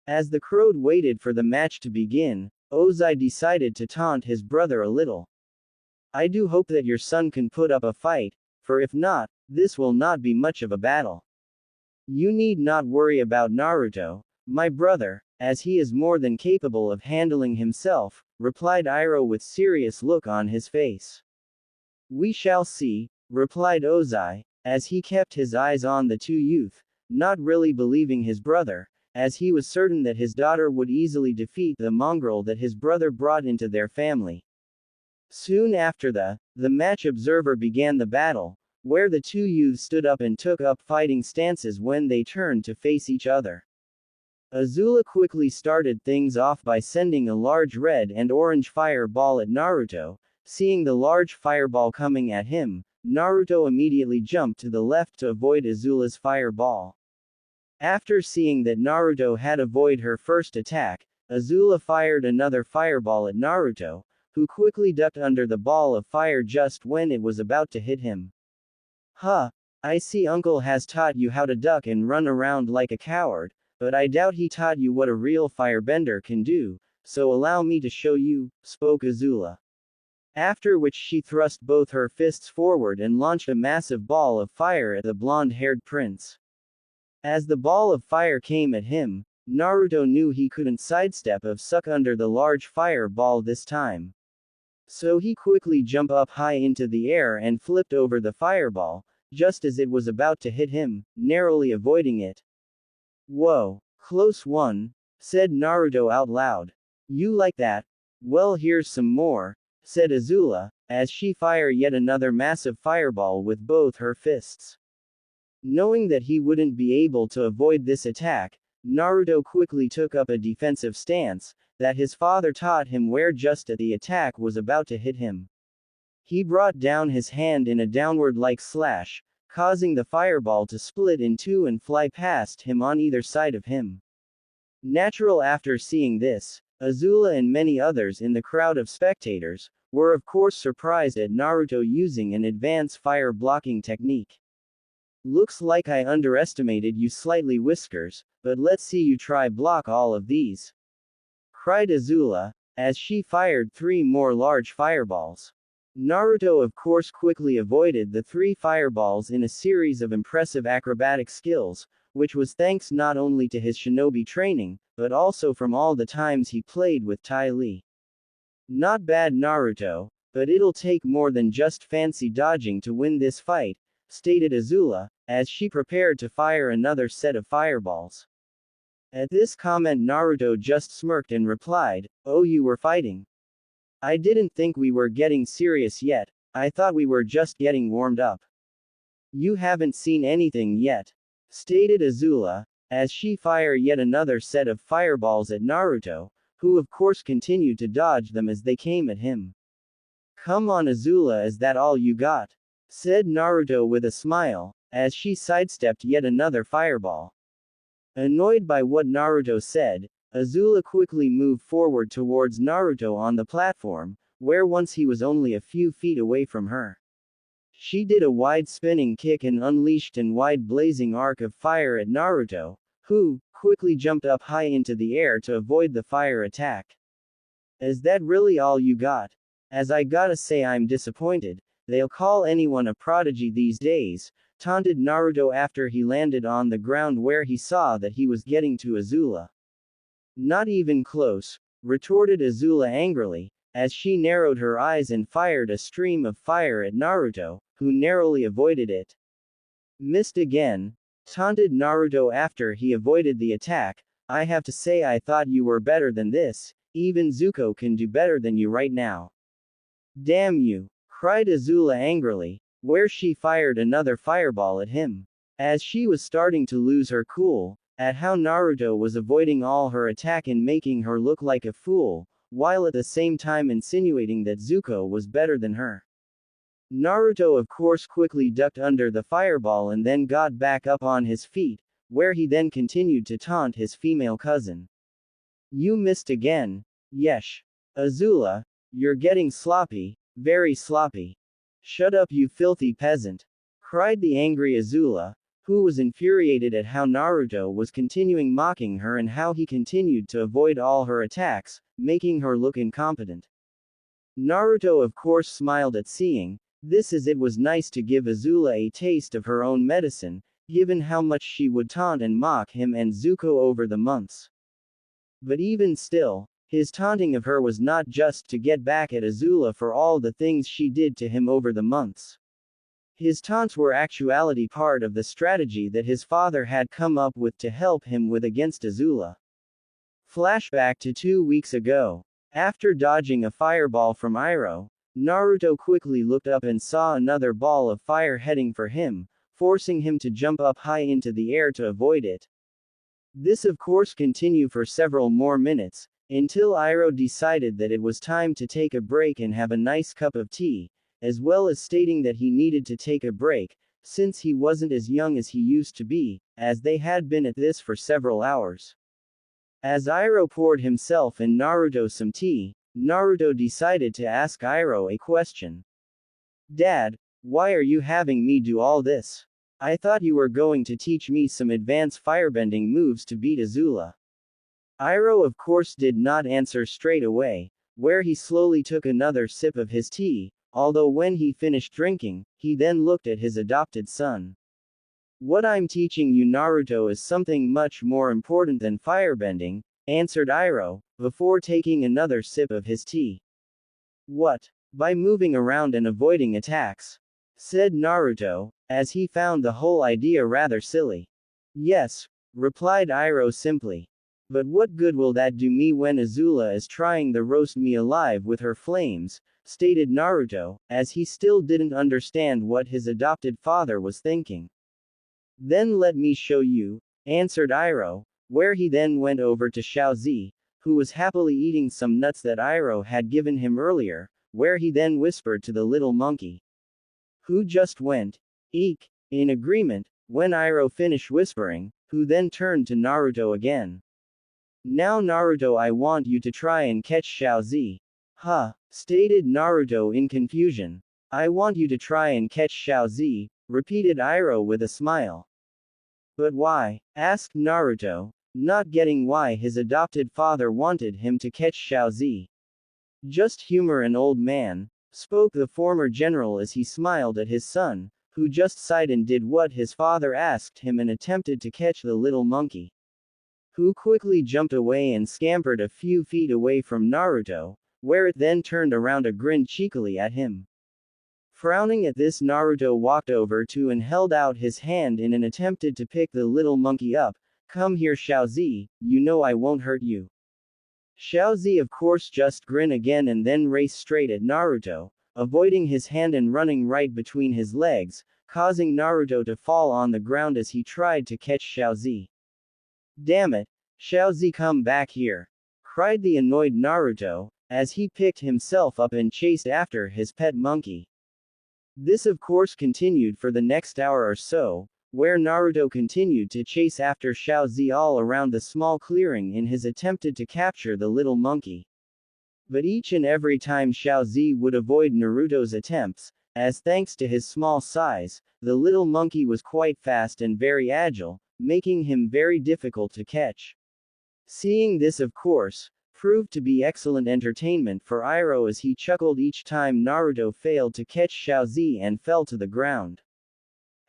Speaker 1: As the crowd waited for the match to begin, Ozai decided to taunt his brother a little. I do hope that your son can put up a fight, for if not, this will not be much of a battle. You need not worry about Naruto, my brother, as he is more than capable of handling himself, replied Iroh with serious look on his face. We shall see, replied Ozai, as he kept his eyes on the two youth, not really believing his brother, as he was certain that his daughter would easily defeat the mongrel that his brother brought into their family. Soon after the match observer began the battle, where the two youths stood up and took up fighting stances when they turned to face each other. Azula quickly started things off by sending a large red and orange fireball at Naruto. Seeing the large fireball coming at him, Naruto immediately jumped to the left to avoid Azula's fireball. After seeing that Naruto had avoided her first attack, Azula fired another fireball at Naruto, who quickly ducked under the ball of fire just when it was about to hit him. Huh, I see Uncle has taught you how to duck and run around like a coward, but I doubt he taught you what a real firebender can do, so allow me to show you, spoke Azula. After which she thrust both her fists forward and launched a massive ball of fire at the blonde-haired prince. As the ball of fire came at him, Naruto knew he couldn't sidestep or suck under the large fireball this time. So he quickly jumped up high into the air and flipped over the fireball, just as it was about to hit him, narrowly avoiding it. Whoa, close one, said Naruto out loud. You like that? Well, here's some more, said Azula, as she fired yet another massive fireball with both her fists. Knowing that he wouldn't be able to avoid this attack, Naruto quickly took up a defensive stance that his father taught him where just as the attack was about to hit him. He brought down his hand in a downward-like slash, causing the fireball to split in two and fly past him on either side of him. Natural after seeing this, Azula and many others in the crowd of spectators were of course surprised at Naruto using an advanced fire blocking technique. Looks like I underestimated you slightly, Whiskers, but let's see you try block all of these, cried Azula, as she fired 3 more large fireballs. Naruto of course quickly avoided the 3 fireballs in a series of impressive acrobatic skills, which was thanks not only to his shinobi training, but also from all the times he played with Tai Li. Not bad, Naruto, but it'll take more than just fancy dodging to win this fight, stated Azula, as she prepared to fire another set of fireballs. At this comment Naruto just smirked and replied, "Oh, you were fighting? I didn't think we were getting serious yet, I thought we were just getting warmed up." "You haven't seen anything yet," stated Azula, as she fired yet another set of fireballs at Naruto, who of course continued to dodge them as they came at him. "Come on, Azula, is that all you got?" said Naruto with a smile, as she sidestepped yet another fireball. Annoyed by what Naruto said, Azula quickly moved forward towards Naruto on the platform, where once he was only a few feet away from her. She did a wide spinning kick and unleashed an wide blazing arc of fire at Naruto, who quickly jumped up high into the air to avoid the fire attack. "Is that really all you got? As I gotta say, I'm disappointed. They'll call anyone a prodigy these days," taunted Naruto after he landed on the ground where he saw that he was getting to Azula. "Not even close," retorted Azula angrily, as she narrowed her eyes and fired a stream of fire at Naruto, who narrowly avoided it. "Missed again," taunted Naruto after he avoided the attack. "I have to say, I thought you were better than this. Even Zuko can do better than you right now." "Damn you," cried Azula angrily, where she fired another fireball at him. As she was starting to lose her cool at how Naruto was avoiding all her attack and making her look like a fool, while at the same time insinuating that Zuko was better than her. Naruto of course quickly ducked under the fireball and then got back up on his feet, where he then continued to taunt his female cousin. "You missed again. Yesh. Azula, you're getting sloppy, very sloppy. Shut up, you filthy peasant," cried the angry Azula, who was infuriated at how Naruto was continuing mocking her and how he continued to avoid all her attacks, making her look incompetent. Naruto of course smiled at seeing this, as it was nice to give Azula a taste of her own medicine, given how much she would taunt and mock him and Zuko over the months. But even still, his taunting of her was not just to get back at Azula for all the things she did to him over the months. His taunts were actuality part of the strategy that his father had come up with to help him with against Azula. Flashback to 2 weeks ago. After dodging a fireball from Iroh, Naruto quickly looked up and saw another ball of fire heading for him, forcing him to jump up high into the air to avoid it. This of course continued for several more minutes, until Iroh decided that it was time to take a break and have a nice cup of tea, as well as stating that he needed to take a break, since he wasn't as young as he used to be, as they had been at this for several hours. As Iroh poured himself and Naruto some tea, Naruto decided to ask Iroh a question. Dad, why are you having me do all this? I thought you were going to teach me some advanced firebending moves to beat Azula. Iroh of course did not answer straight away, where he slowly took another sip of his tea, although when he finished drinking, he then looked at his adopted son. What I'm teaching you Naruto is something much more important than firebending, answered Iroh, before taking another sip of his tea. What? By moving around and avoiding attacks? Said Naruto, as he found the whole idea rather silly. Yes, replied Iroh simply. But what good will that do me when Azula is trying to roast me alive with her flames, stated Naruto, as he still didn't understand what his adopted father was thinking. Then let me show you, answered Iroh, where he then went over to Xiaozi, who was happily eating some nuts that Iroh had given him earlier, where he then whispered to the little monkey, who just went, eek, in agreement, when Iroh finished whispering, who then turned to Naruto again. Now Naruto, I want you to try and catch Xiaozi. Huh, stated Naruto in confusion. I want you to try and catch Xiaozi, repeated Iroh with a smile. But why? Asked Naruto, not getting why his adopted father wanted him to catch Xiaozi. Just humor an old man, spoke the former general as he smiled at his son, who just sighed and did what his father asked him and attempted to catch the little monkey, who quickly jumped away and scampered a few feet away from Naruto, where it then turned around and grinned cheekily at him. Frowning at this, Naruto walked over to and held out his hand in an attempted to pick the little monkey up. Come here Xiaozi, you know I won't hurt you. Xiaozi of course just grinned again and then raced straight at Naruto, avoiding his hand and running right between his legs, causing Naruto to fall on the ground as he tried to catch Xiaozi. Damn it, Xiaozi, come back here, cried the annoyed Naruto, as he picked himself up and chased after his pet monkey. This of course continued for the next hour or so, where Naruto continued to chase after Xiaozi all around the small clearing in his attempted to capture the little monkey. But each and every time Xiaozi would avoid Naruto's attempts, as thanks to his small size, the little monkey was quite fast and very agile, making him very difficult to catch. Seeing this of course, proved to be excellent entertainment for Iroh as he chuckled each time Naruto failed to catch Xiaozi and fell to the ground.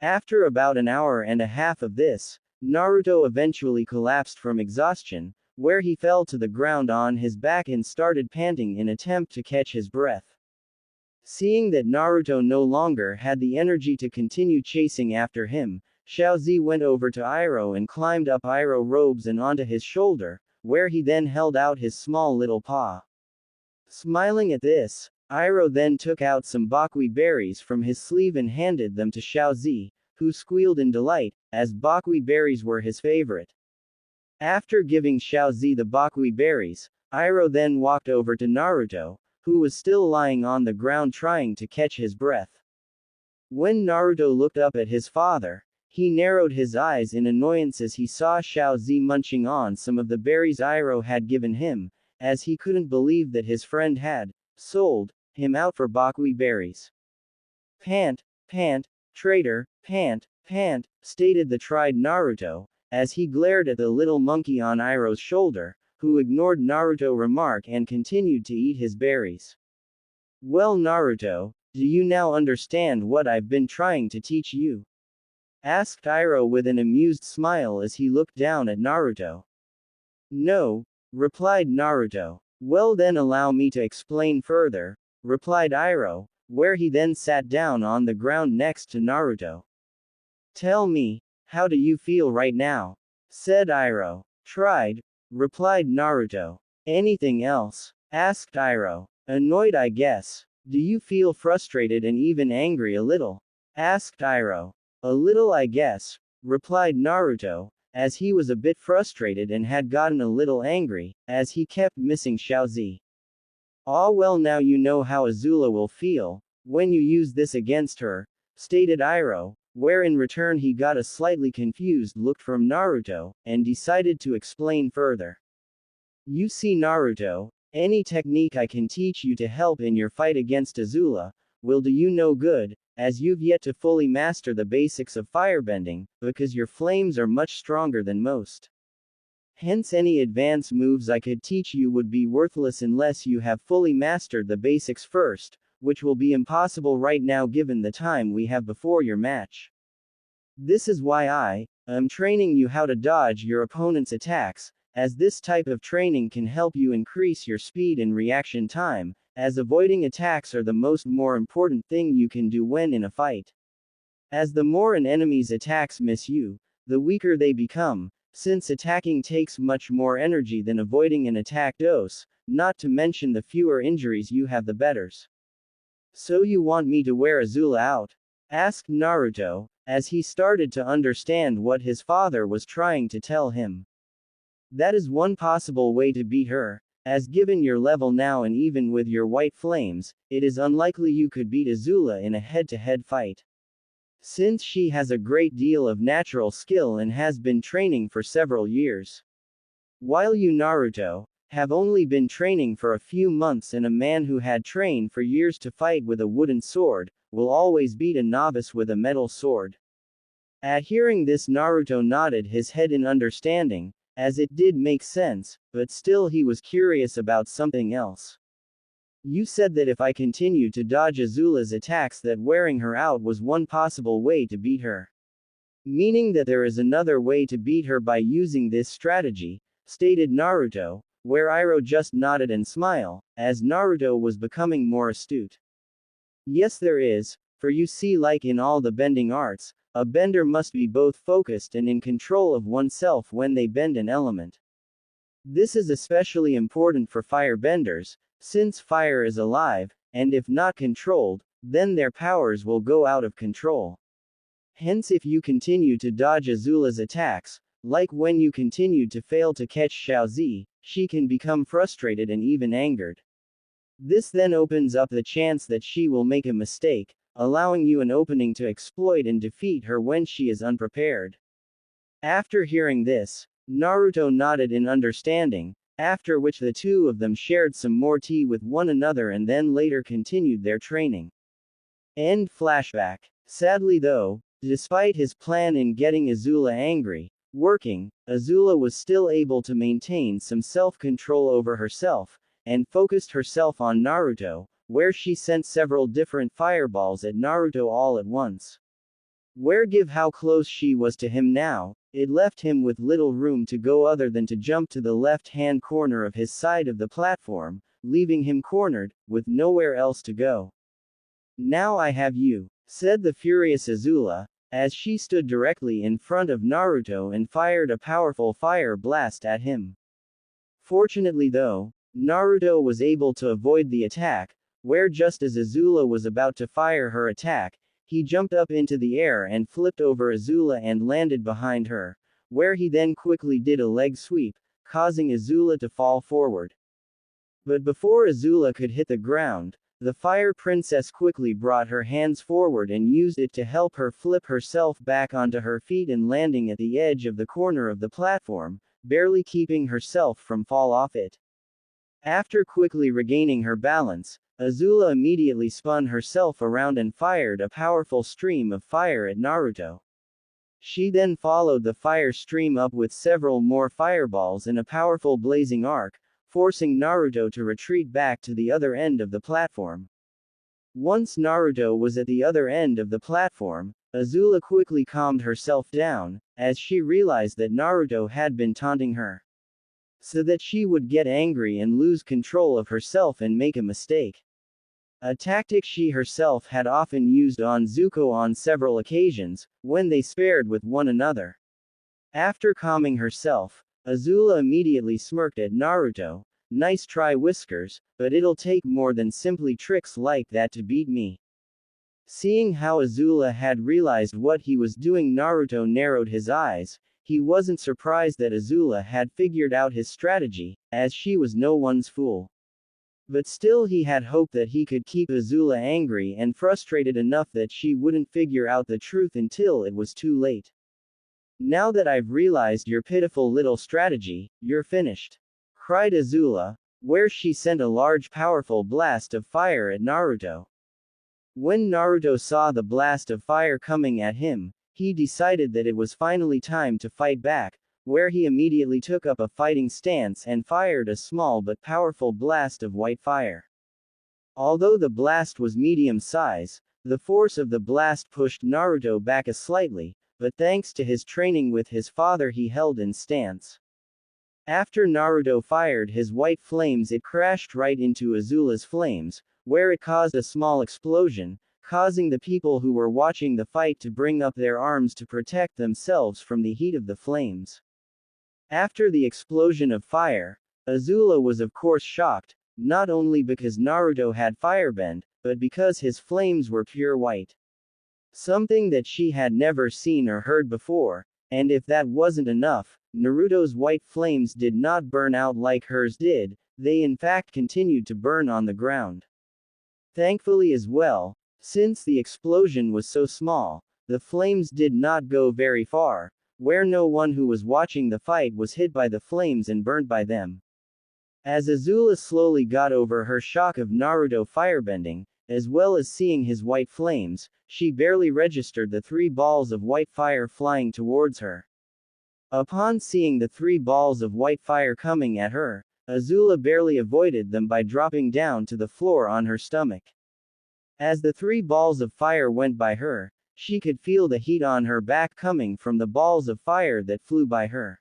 Speaker 1: After about an hour and a half of this, Naruto eventually collapsed from exhaustion, where he fell to the ground on his back and started panting in attempt to catch his breath. Seeing that Naruto no longer had the energy to continue chasing after him, Xiaozi went over to Iroh and climbed up Iroh's robes and onto his shoulder, where he then held out his small little paw. Smiling at this, Iroh then took out some bakwi berries from his sleeve and handed them to Xiaozi, who squealed in delight, as bakwi berries were his favorite. After giving Xiaozi the bakwi berries, Iroh then walked over to Naruto, who was still lying on the ground trying to catch his breath. When Naruto looked up at his father, he narrowed his eyes in annoyance as he saw Xiaozi munching on some of the berries Iroh had given him, as he couldn't believe that his friend had sold him out for bakwi berries. Pant, traitor, pant, stated the tried Naruto, as he glared at the little monkey on Iroh's shoulder, who ignored Naruto's remark and continued to eat his berries. Well Naruto, do you now understand what I've been trying to teach you? Asked Iroh with an amused smile as he looked down at Naruto. No, replied Naruto. Well then allow me to explain further, replied Iroh, where he then sat down on the ground next to Naruto. "Tell me, how do you feel right now?" said Iroh. "Tried," replied Naruto. "Anything else?" asked Iroh. "Annoyed, I guess." "Do you feel frustrated and even angry a little?" asked Iroh. "A little, I guess," replied Naruto, as he was a bit frustrated and had gotten a little angry, as he kept missing Xiaozi. "Ah, well, now you know how Azula will feel when you use this against her," stated Iroh, where in return he got a slightly confused look from Naruto, and decided to explain further. "You see, Naruto, any technique I can teach you to help in your fight against Azula will do you no good, as you've yet to fully master the basics of firebending, because your flames are much stronger than most. Hence any advanced moves I could teach you would be worthless unless you have fully mastered the basics first, which will be impossible right now given the time we have before your match. This is why I am training you how to dodge your opponent's attacks, as this type of training can help you increase your speed and reaction time, as avoiding attacks are the more important thing you can do when in a fight. As the more an enemy's attacks miss you, the weaker they become, since attacking takes much more energy than avoiding an attack does, not to mention the fewer injuries you have the betters." "So you want me to wear Azula out?" asked Naruto, as he started to understand what his father was trying to tell him. "That is one possible way to beat her, as given your level now and even with your white flames, it is unlikely you could beat Azula in a head-to-head fight. Since she has a great deal of natural skill and has been training for several years. While you, Naruto, have only been training for a few months, and a man who had trained for years to fight with a wooden sword will always beat a novice with a metal sword." At hearing this, Naruto nodded his head in understanding, as it did make sense, but still he was curious about something else. "You said that if I continued to dodge Azula's attacks that wearing her out was one possible way to beat her. Meaning that there is another way to beat her by using this strategy," stated Naruto, where Iroh just nodded and smiled, as Naruto was becoming more astute. "Yes, there is, for you see, like in all the bending arts, a bender must be both focused and in control of oneself when they bend an element. This is especially important for firebenders, since fire is alive, and if not controlled, then their powers will go out of control. Hence, if you continue to dodge Azula's attacks, like when you continued to fail to catch Xiaozi, she can become frustrated and even angered. This then opens up the chance that she will make a mistake, allowing you an opening to exploit and defeat her when she is unprepared." After hearing this, Naruto nodded in understanding, after which the two of them shared some more tea with one another and then later continued their training. End flashback. Sadly though, despite his plan in getting Azula angry, working, Azula was still able to maintain some self-control over herself, and focused herself on Naruto, where she sent several different fireballs at Naruto all at once. Where give how close she was to him now, it left him with little room to go other than to jump to the left-hand corner of his side of the platform, leaving him cornered, with nowhere else to go. "Now I have you," said the furious Azula, as she stood directly in front of Naruto and fired a powerful fire blast at him. Fortunately though, Naruto was able to avoid the attack, where just as Azula was about to fire her attack, he jumped up into the air and flipped over Azula and landed behind her, where he then quickly did a leg sweep, causing Azula to fall forward. But before Azula could hit the ground, the Fire Princess quickly brought her hands forward and used it to help her flip herself back onto her feet and landing at the edge of the corner of the platform, barely keeping herself from fall off it. After quickly regaining her balance, Azula immediately spun herself around and fired a powerful stream of fire at Naruto. She then followed the fire stream up with several more fireballs in a powerful blazing arc, forcing Naruto to retreat back to the other end of the platform. Once Naruto was at the other end of the platform, Azula quickly calmed herself down, as she realized that Naruto had been taunting her, so that she would get angry and lose control of herself and make a mistake. a tactic she herself had often used on Zuko on several occasions, when they spared with one another. After calming herself, Azula immediately smirked at Naruto. Nice try, Whiskers, but it'll take more than simply tricks like that to beat me. Seeing how Azula had realized what he was doing, Naruto narrowed his eyes. He wasn't surprised that Azula had figured out his strategy, as she was no one's fool. But still he had hoped that he could keep Azula angry and frustrated enough that she wouldn't figure out the truth until it was too late. Now that I've realized your pitiful little strategy, you're finished, cried Azula, where she sent a large powerful blast of fire at Naruto. When Naruto saw the blast of fire coming at him, he decided that it was finally time to fight back, where he immediately took up a fighting stance and fired a small but powerful blast of white fire. Although the blast was medium size, the force of the blast pushed Naruto back slightly, but thanks to his training with his father he held in stance. After Naruto fired his white flames, it crashed right into Azula's flames, where it caused a small explosion, causing the people who were watching the fight to bring up their arms to protect themselves from the heat of the flames. After the explosion of fire, Azula was of course shocked, not only because Naruto had firebend, but because his flames were pure white. Something that she had never seen or heard before, and if that wasn't enough, Naruto's white flames did not burn out like hers did, they in fact continued to burn on the ground. Thankfully as well, since the explosion was so small, the flames did not go very far, where no one who was watching the fight was hit by the flames and burned by them. As Azula slowly got over her shock of Naruto firebending, as well as seeing his white flames, she barely registered the 3 balls of white fire flying towards her. Upon seeing the 3 balls of white fire coming at her, Azula barely avoided them by dropping down to the floor on her stomach. As the 3 balls of fire went by her, she could feel the heat on her back coming from the balls of fire that flew by her.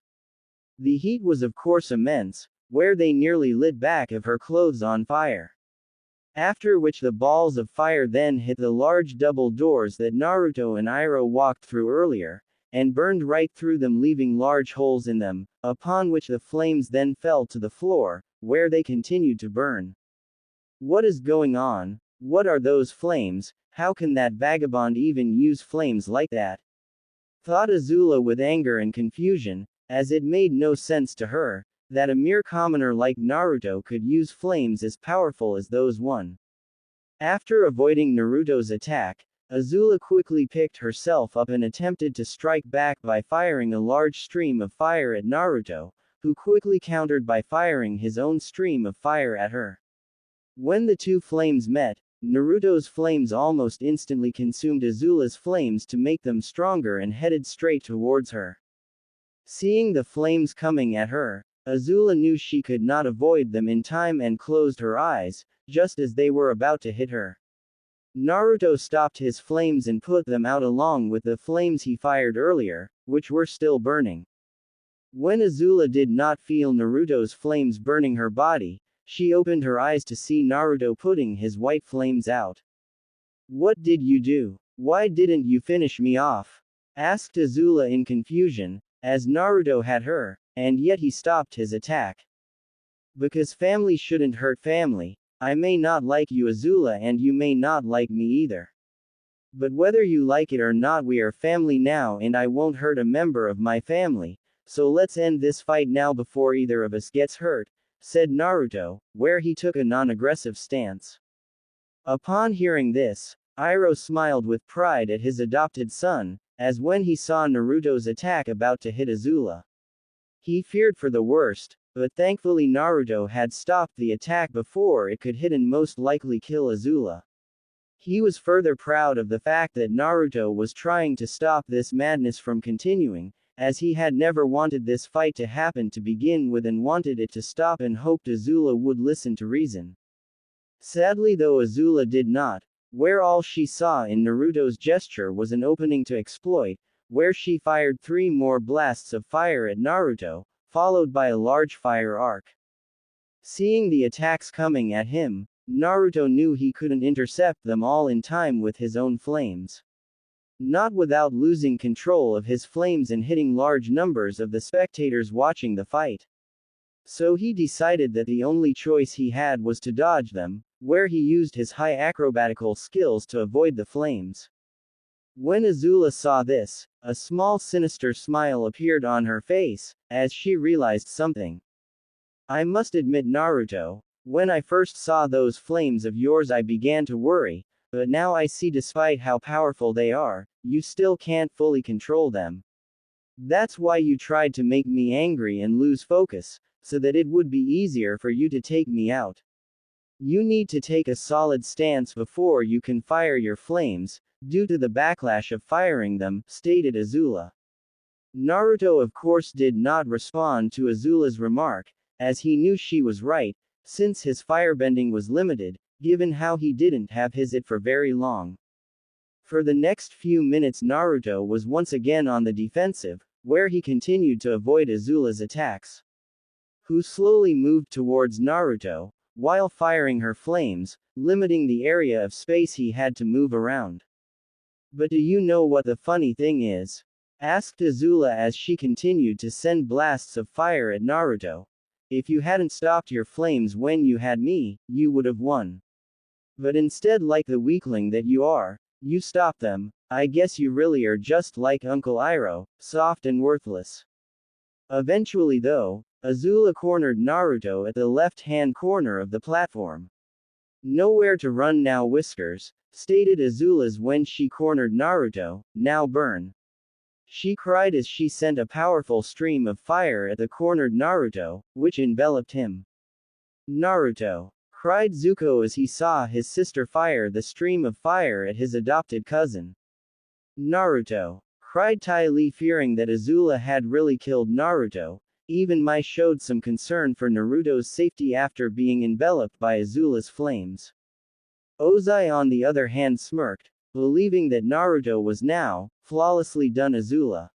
Speaker 1: The heat was of course immense, where they nearly lit back of her clothes on fire. After which the balls of fire then hit the large double doors that Naruto and Iroh walked through earlier, and burned right through them, leaving large holes in them, upon which the flames then fell to the floor, where they continued to burn. What is going on? What are those flames? How can that vagabond even use flames like that? Thought Azula with anger and confusion, as it made no sense to her, that a mere commoner like Naruto could use flames as powerful as those one. After avoiding Naruto's attack, Azula quickly picked herself up and attempted to strike back by firing a large stream of fire at Naruto, who quickly countered by firing his own stream of fire at her. When the 2 flames met, Naruto's flames almost instantly consumed Azula's flames to make them stronger and headed straight towards her. Seeing the flames coming at her, Azula knew she could not avoid them in time and closed her eyes, just as they were about to hit her. Naruto stopped his flames and put them out along with the flames he fired earlier, which were still burning. When Azula did not feel Naruto's flames burning her body, she opened her eyes to see Naruto putting his white flames out. "What did you do? Why didn't you finish me off?" asked Azula in confusion, as Naruto had her, and yet he stopped his attack. "Because family shouldn't hurt family. I may not like you, Azula, and you may not like me either. But whether you like it or not, we are family now and I won't hurt a member of my family, so let's end this fight now before either of us gets hurt," said Naruto, where he took a non-aggressive stance. Upon hearing this, Iroh smiled with pride at his adopted son, as when he saw Naruto's attack about to hit Azula. He feared for the worst, but thankfully Naruto had stopped the attack before it could hit and most likely kill Azula. He was further proud of the fact that Naruto was trying to stop this madness from continuing, as he had never wanted this fight to happen to begin with and wanted it to stop and hoped Azula would listen to reason. Sadly though, Azula did not, where all she saw in Naruto's gesture was an opening to exploit, where she fired 3 more blasts of fire at Naruto, followed by a large fire arc. Seeing the attacks coming at him, Naruto knew he couldn't intercept them all in time with his own flames. Not without losing control of his flames and hitting large numbers of the spectators watching the fight. So he decided that the only choice he had was to dodge them, where he used his high acrobatical skills to avoid the flames. When Azula saw this, a small sinister smile appeared on her face, as she realized something. I must admit, Naruto, when I first saw those flames of yours I began to worry, but now I see despite how powerful they are, you still can't fully control them. That's why you tried to make me angry and lose focus, so that it would be easier for you to take me out. You need to take a solid stance before you can fire your flames, due to the backlash of firing them, stated Azula. Naruto of course did not respond to Azula's remark, as he knew she was right, since his firebending was limited, given how he didn't have his it for very long. For the next few minutes Naruto was once again on the defensive, where he continued to avoid Azula's attacks. Who slowly moved towards Naruto, while firing her flames, limiting the area of space he had to move around. But do you know what the funny thing is? Asked Azula as she continued to send blasts of fire at Naruto. If you hadn't stopped your flames when you had me, you would have won. But instead, like the weakling that you are, you stopped them. I guess you really are just like Uncle Iroh, soft and worthless. Eventually though, Azula cornered Naruto at the left-hand corner of the platform. Nowhere to run now, Whiskers, stated Azula's when she cornered Naruto, now burn. She cried as she sent a powerful stream of fire at the cornered Naruto, which enveloped him. Naruto! Cried Zuko as he saw his sister fire the stream of fire at his adopted cousin. Naruto! Cried Ty Lee, fearing that Azula had really killed Naruto. Even Mai showed some concern for Naruto's safety after being enveloped by Azula's flames. Ozai on the other hand smirked, believing that Naruto was now flawlessly done Azula.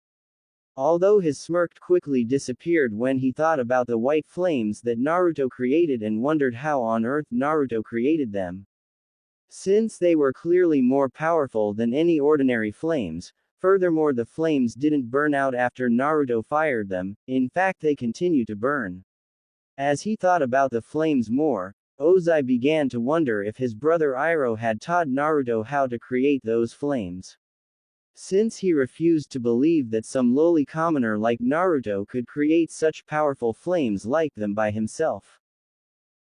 Speaker 1: Although his smirk quickly disappeared when he thought about the white flames that Naruto created and wondered how on earth Naruto created them. Since they were clearly more powerful than any ordinary flames, furthermore the flames didn't burn out after Naruto fired them, in fact they continue to burn. As he thought about the flames more, Ozai began to wonder if his brother Iroh had taught Naruto how to create those flames. Since he refused to believe that some lowly commoner like Naruto could create such powerful flames like them by himself.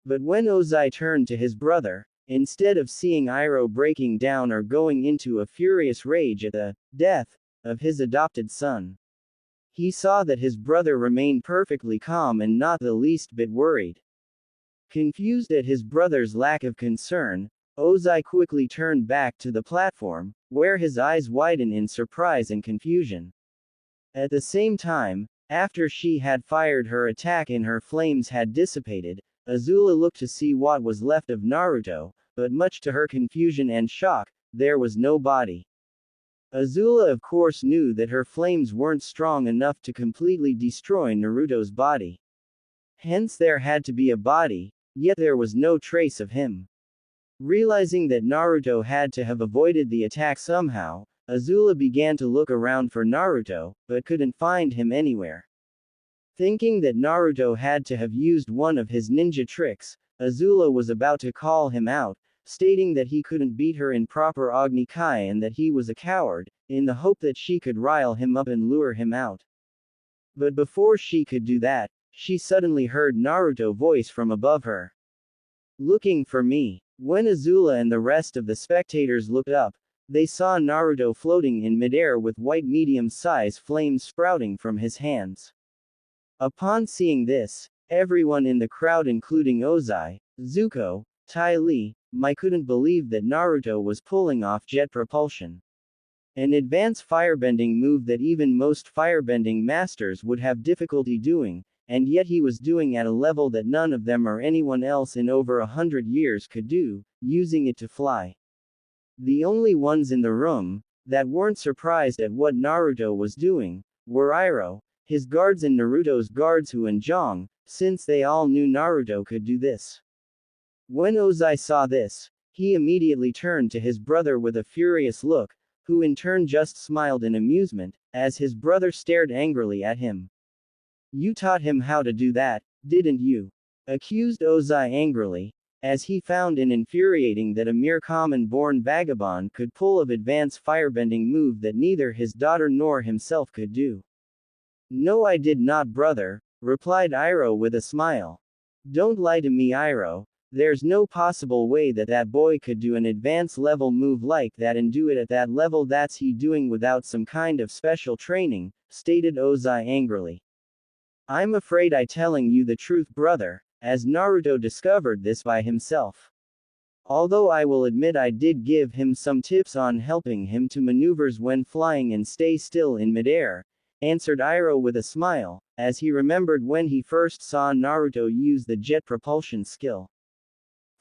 Speaker 1: But when Ozai turned to his brother, instead of seeing Iroh breaking down or going into a furious rage at the death of his adopted son, he saw that his brother remained perfectly calm and not the least bit worried. Confused at his brother's lack of concern, Ozai quickly turned back to the platform, where his eyes widened in surprise and confusion. At the same time, after she had fired her attack and her flames had dissipated, Azula looked to see what was left of Naruto, but much to her confusion and shock, there was no body. Azula of course knew that her flames weren't strong enough to completely destroy Naruto's body. Hence there had to be a body, yet there was no trace of him. Realizing that Naruto had to have avoided the attack somehow, Azula began to look around for Naruto, but couldn't find him anywhere. Thinking that Naruto had to have used one of his ninja tricks, Azula was about to call him out, stating that he couldn't beat her in proper Agni Kai and that he was a coward, in the hope that she could rile him up and lure him out. But before she could do that, she suddenly heard Naruto's voice from above her. Looking for me. When Azula and the rest of the spectators looked up, they saw Naruto floating in midair with white medium-sized flames sprouting from his hands. Upon seeing this, everyone in the crowd including Ozai, Zuko, Ty Lee, Mai couldn't believe that Naruto was pulling off jet propulsion. An advanced firebending move that even most firebending masters would have difficulty doing, and yet he was doing at a level that none of them or anyone else in over 100 years could do, using it to fly. The only ones in the room that weren't surprised at what Naruto was doing were Iroh, his guards and Naruto's guards Hu and Zhang, since they all knew Naruto could do this. When Ozai saw this, he immediately turned to his brother with a furious look, who in turn just smiled in amusement, as his brother stared angrily at him. You taught him how to do that, didn't you? Accused Ozai angrily, as he found it infuriating that a mere common-born vagabond could pull of advanced firebending move that neither his daughter nor himself could do. No, I did not, brother, replied Iroh with a smile. Don't lie to me, Iroh. There's no possible way that that boy could do an advanced level move like that and do it at that level. That's he doing without some kind of special training, stated Ozai angrily. I'm afraid I telling you the truth, brother, as Naruto discovered this by himself. Although I will admit I did give him some tips on helping him to maneuvers when flying and stay still in midair, answered Iroh with a smile, as he remembered when he first saw Naruto use the jet propulsion skill.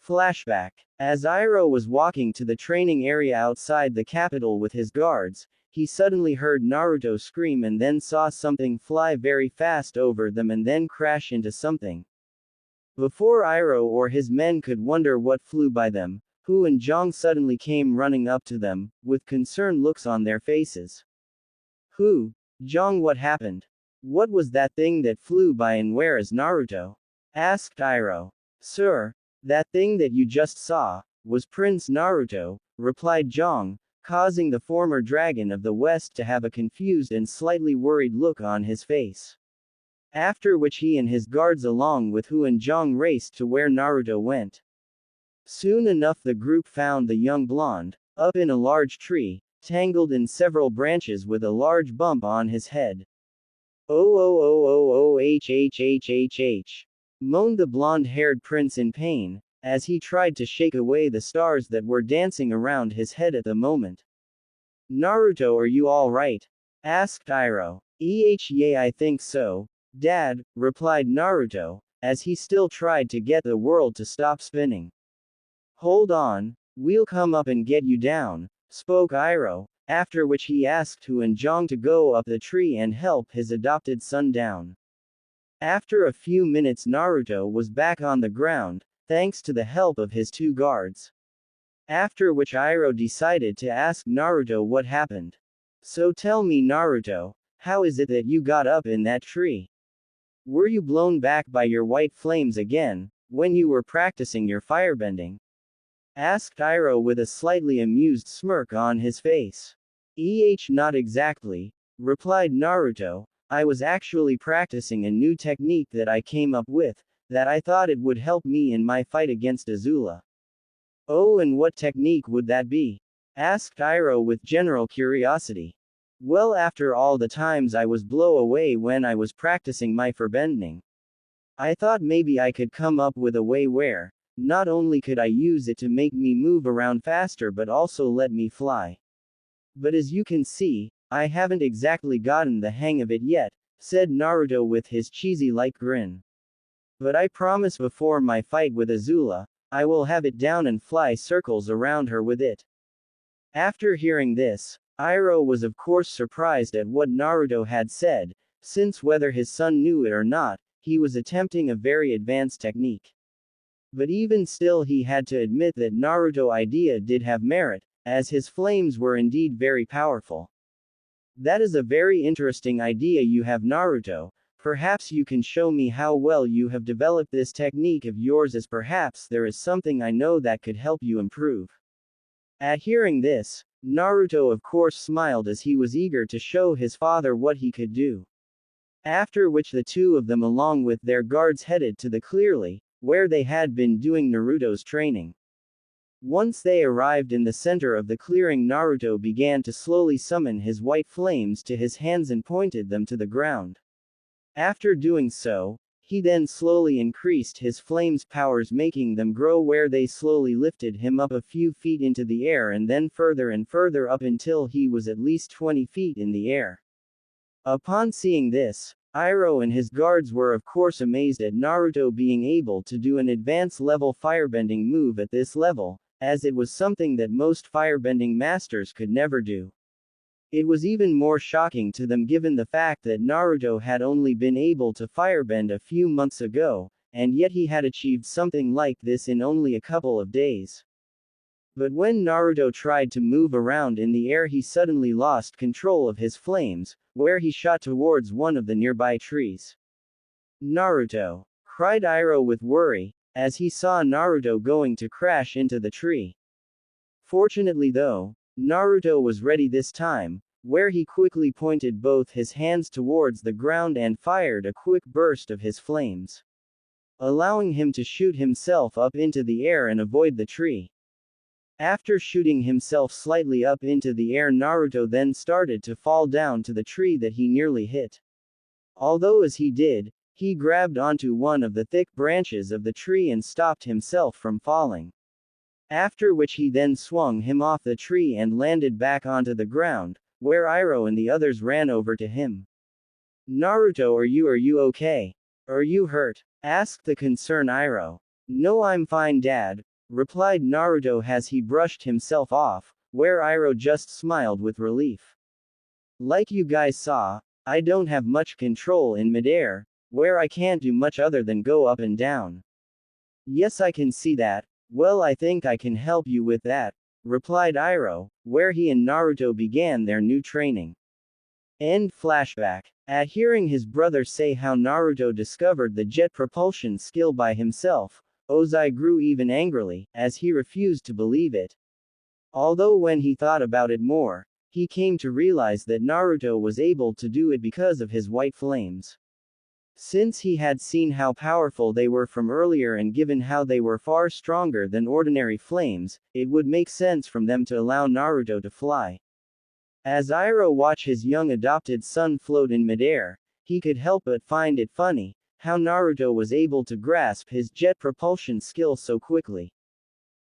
Speaker 1: Flashback. As Iroh was walking to the training area outside the capital with his guards, he suddenly heard Naruto scream and then saw something fly very fast over them and then crash into something. Before Iroh or his men could wonder what flew by them, Hu and Zhang suddenly came running up to them, with concerned looks on their faces. Hu, Zhang, what happened? What was that thing that flew by and where is Naruto? Asked Iroh. Sir, that thing that you just saw, was Prince Naruto, replied Zhang, causing the former dragon of the West to have a confused and slightly worried look on his face. After which he and his guards along with Hu and Zhang raced to where Naruto went. Soon enough the group found the young blonde, up in a large tree, tangled in several branches with a large bump on his head. Oh, moaned the blonde-haired prince in pain, as he tried to shake away the stars that were dancing around his head at the moment. Naruto, are you all right? Asked Iroh. Yeah, I think so, Dad, replied Naruto, as he still tried to get the world to stop spinning. Hold on, we'll come up and get you down, spoke Iroh, after which he asked Hu and Zhang to go up the tree and help his adopted son down. After a few minutes Naruto was back on the ground, thanks to the help of his two guards. After which Iroh decided to ask Naruto what happened. So tell me, Naruto, how is it that you got up in that tree? Were you blown back by your white flames again, when you were practicing your firebending? Asked Iroh with a slightly amused smirk on his face. Not exactly, replied Naruto, I was actually practicing a new technique that I came up with, that I thought it would help me in my fight against Azula. Oh, and what technique would that be? Asked Iroh with general curiosity. Well, after all the times I was blown away when I was practicing my firebending, I thought maybe I could come up with a way where, not only could I use it to make me move around faster but also let me fly. But as you can see, I haven't exactly gotten the hang of it yet, said Naruto with his cheesy-like grin. But I promise before my fight with Azula, I will have it down and fly circles around her with it. After hearing this, Iroh was of course surprised at what Naruto had said, since whether his son knew it or not, he was attempting a very advanced technique. But even still he had to admit that Naruto's idea did have merit, as his flames were indeed very powerful. That is a very interesting idea you have, Naruto. Perhaps you can show me how well you have developed this technique of yours, as perhaps there is something I know that could help you improve. At hearing this, Naruto of course smiled as he was eager to show his father what he could do. After which the two of them along with their guards headed to the clearing, where they had been doing Naruto's training. Once they arrived in the center of the clearing, Naruto began to slowly summon his white flames to his hands and pointed them to the ground. After doing so, he then slowly increased his flames' powers, making them grow where they slowly lifted him up a few feet into the air and then further and further up until he was at least 20 feet in the air. Upon seeing this, Iroh and his guards were of course amazed at Naruto being able to do an advanced level firebending move at this level, as it was something that most firebending masters could never do. It was even more shocking to them given the fact that Naruto had only been able to firebend a few months ago, and yet he had achieved something like this in only a couple of days. But when Naruto tried to move around in the air, he suddenly lost control of his flames, where he shot towards one of the nearby trees. Naruto! Cried Iroh with worry, as he saw Naruto going to crash into the tree. Fortunately though, Naruto was ready this time, where he quickly pointed both his hands towards the ground and fired a quick burst of his flames, allowing him to shoot himself up into the air and avoid the tree. After shooting himself slightly up into the air, Naruto then started to fall down to the tree that he nearly hit. Although as he did, he grabbed onto one of the thick branches of the tree and stopped himself from falling. After which he then swung him off the tree and landed back onto the ground, where Iroh and the others ran over to him. Naruto, are you okay? Are you hurt? Asked the concerned Iroh. No, I'm fine, Dad, replied Naruto as he brushed himself off, where Iroh just smiled with relief. Like you guys saw, I don't have much control in midair, where I can't do much other than go up and down. Yes, I can see that. Well, I think I can help you with that, replied Iroh, where he and Naruto began their new training. End flashback. At hearing his brother say how Naruto discovered the jet propulsion skill by himself, Ozai grew even angrily, as he refused to believe it. Although when he thought about it more, he came to realize that Naruto was able to do it because of his white flames. Since he had seen how powerful they were from earlier and given how they were far stronger than ordinary flames, it would make sense from them to allow Naruto to fly. As Iroh watched his young adopted son float in midair, he could help but find it funny how Naruto was able to grasp his jet propulsion skill so quickly.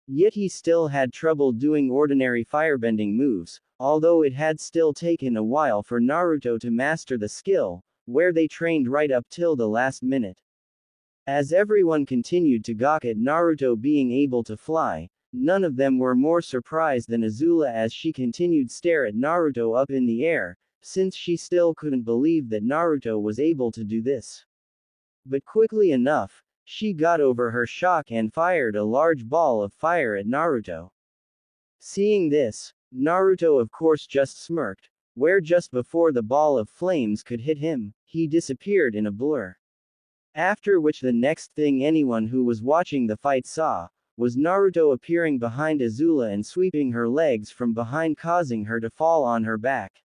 Speaker 1: Yet he still had trouble doing ordinary firebending moves, although it had still taken a while for Naruto to master the skill, where they trained right up till the last minute. As everyone continued to gawk at Naruto being able to fly, none of them were more surprised than Azula as she continued stare at Naruto up in the air, since she still couldn't believe that Naruto was able to do this. But quickly enough, she got over her shock and fired a large ball of fire at Naruto. Seeing this, Naruto of course just smirked, where just before the ball of flames could hit him, he disappeared in a blur. After which the next thing anyone who was watching the fight saw, was Naruto appearing behind Azula and sweeping her legs from behind, causing her to fall on her back.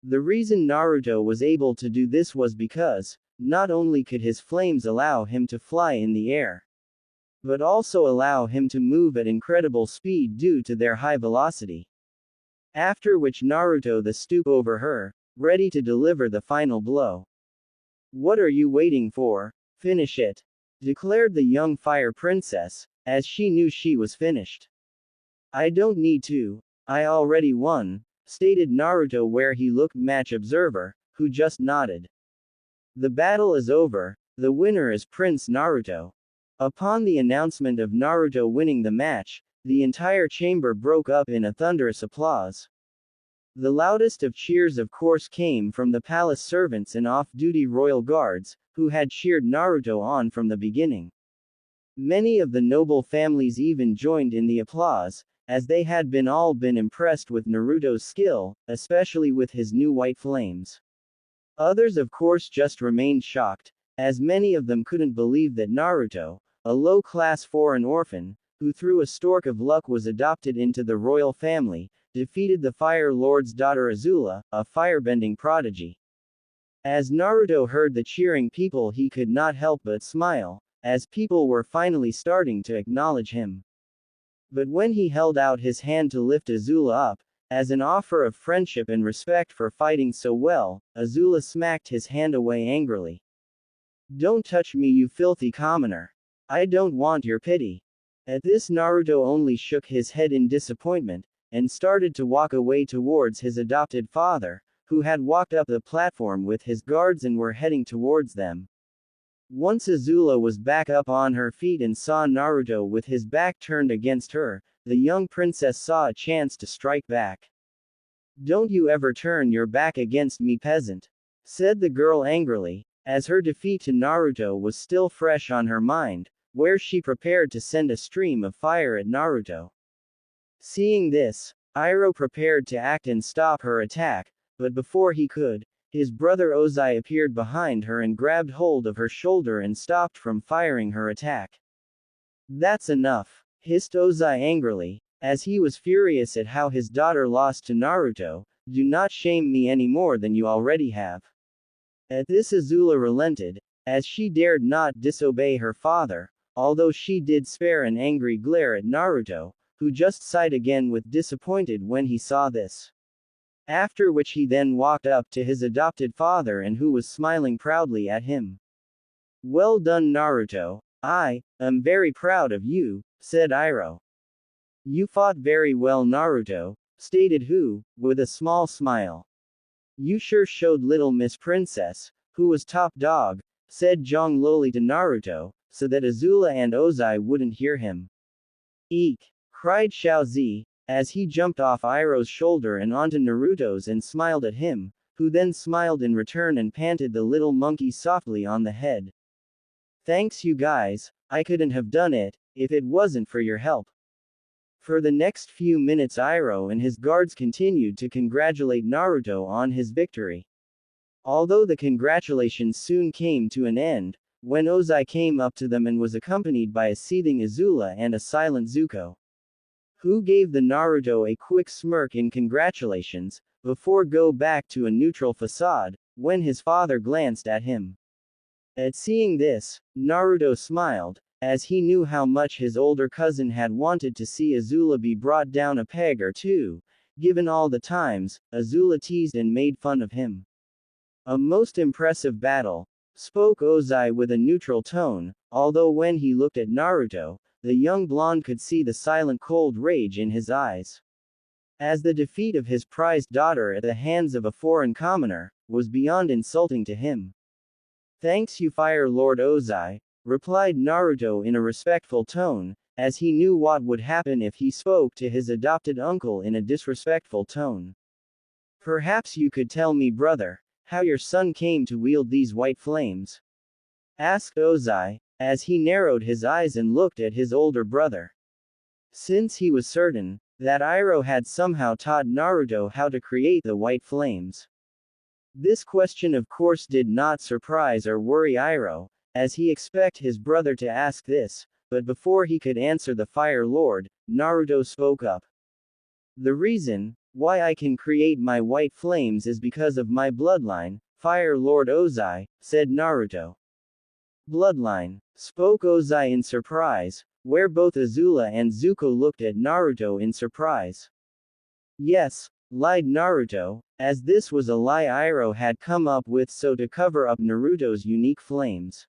Speaker 1: The reason Naruto was able to do this was because, not only could his flames allow him to fly in the air, but also allow him to move at incredible speed due to their high velocity. After which Naruto the stoop over her, ready to deliver the final blow. What are you waiting for? Finish it, declared the young fire princess, as she knew she was finished. I don't need to, I already won, stated Naruto, where he looked match observer, who just nodded. The battle is over, the winner is Prince Naruto. Upon the announcement of Naruto winning the match, the entire chamber broke up in a thunderous applause. The loudest of cheers of course came from the palace servants and off-duty royal guards, who had cheered Naruto on from the beginning. Many of the noble families even joined in the applause, as they had all been impressed with Naruto's skill, especially with his new white flames. Others of course just remained shocked, as many of them couldn't believe that Naruto, a low-class foreign orphan, who through a stroke of luck was adopted into the royal family, defeated the Fire Lord's daughter Azula, a firebending prodigy. As Naruto heard the cheering people, he could not help but smile, as people were finally starting to acknowledge him. But when he held out his hand to lift Azula up, as an offer of friendship and respect for fighting so well, Azula smacked his hand away angrily. Don't touch me, you filthy commoner. I don't want your pity. At this, Naruto only shook his head in disappointment, and started to walk away towards his adopted father, who had walked up the platform with his guards and were heading towards them. Once Azula was back up on her feet and saw Naruto with his back turned against her, the young princess saw a chance to strike back. Don't you ever turn your back against me, peasant, said the girl angrily, as her defeat to Naruto was still fresh on her mind, where she prepared to send a stream of fire at Naruto. Seeing this, Iroh prepared to act and stop her attack, but before he could, his brother Ozai appeared behind her and grabbed hold of her shoulder and stopped from firing her attack. "That's enough," hissed Ozai angrily, as he was furious at how his daughter lost to Naruto. "Do not shame me any more than you already have." At this Azula relented, as she dared not disobey her father, although she did spare an angry glare at Naruto, who just sighed again with disappointed when he saw this. After which he then walked up to his adopted father and who was smiling proudly at him. "Well done, Naruto. I am very proud of you," said Iroh. "You fought very well, Naruto," stated Hu, with a small smile. "You sure showed little Miss Princess, who was top dog," said Zhang Loli to Naruto, so that Azula and Ozai wouldn't hear him. "Eek!" cried Xiao Zi, as he jumped off Iroh's shoulder and onto Naruto's and smiled at him, who then smiled in return and panted the little monkey softly on the head. "Thanks you guys, I couldn't have done it, if it wasn't for your help." For the next few minutes Iroh and his guards continued to congratulate Naruto on his victory. Although the congratulations soon came to an end, when Ozai came up to them and was accompanied by a seething Azula and a silent Zuko, who gave the Naruto a quick smirk in congratulations, before go back to a neutral facade, when his father glanced at him. At seeing this, Naruto smiled, as he knew how much his older cousin had wanted to see Azula be brought down a peg or two, given all the times Azula teased and made fun of him. "A most impressive battle," spoke Ozai with a neutral tone, although when he looked at Naruto, the young blonde could see the silent cold rage in his eyes. As the defeat of his prized daughter at the hands of a foreign commoner was beyond insulting to him. "Thanks you, Fire Lord Ozai," replied Naruto in a respectful tone, as he knew what would happen if he spoke to his adopted uncle in a disrespectful tone. "Perhaps you could tell me, brother, how your son came to wield these white flames?" asked Ozai, as he narrowed his eyes and looked at his older brother. Since he was certain that Iroh had somehow taught Naruto how to create the white flames. This question of course did not surprise or worry Iroh, as he expected his brother to ask this, but before he could answer the Fire Lord, Naruto spoke up. "The reason why I can create my white flames is because of my bloodline, Fire Lord Ozai," said Naruto. "Bloodline?" spoke Ozai in surprise, where both Azula and Zuko looked at Naruto in surprise. "Yes," lied Naruto, as this was a lie Iroh had come up with so to cover up Naruto's unique flames.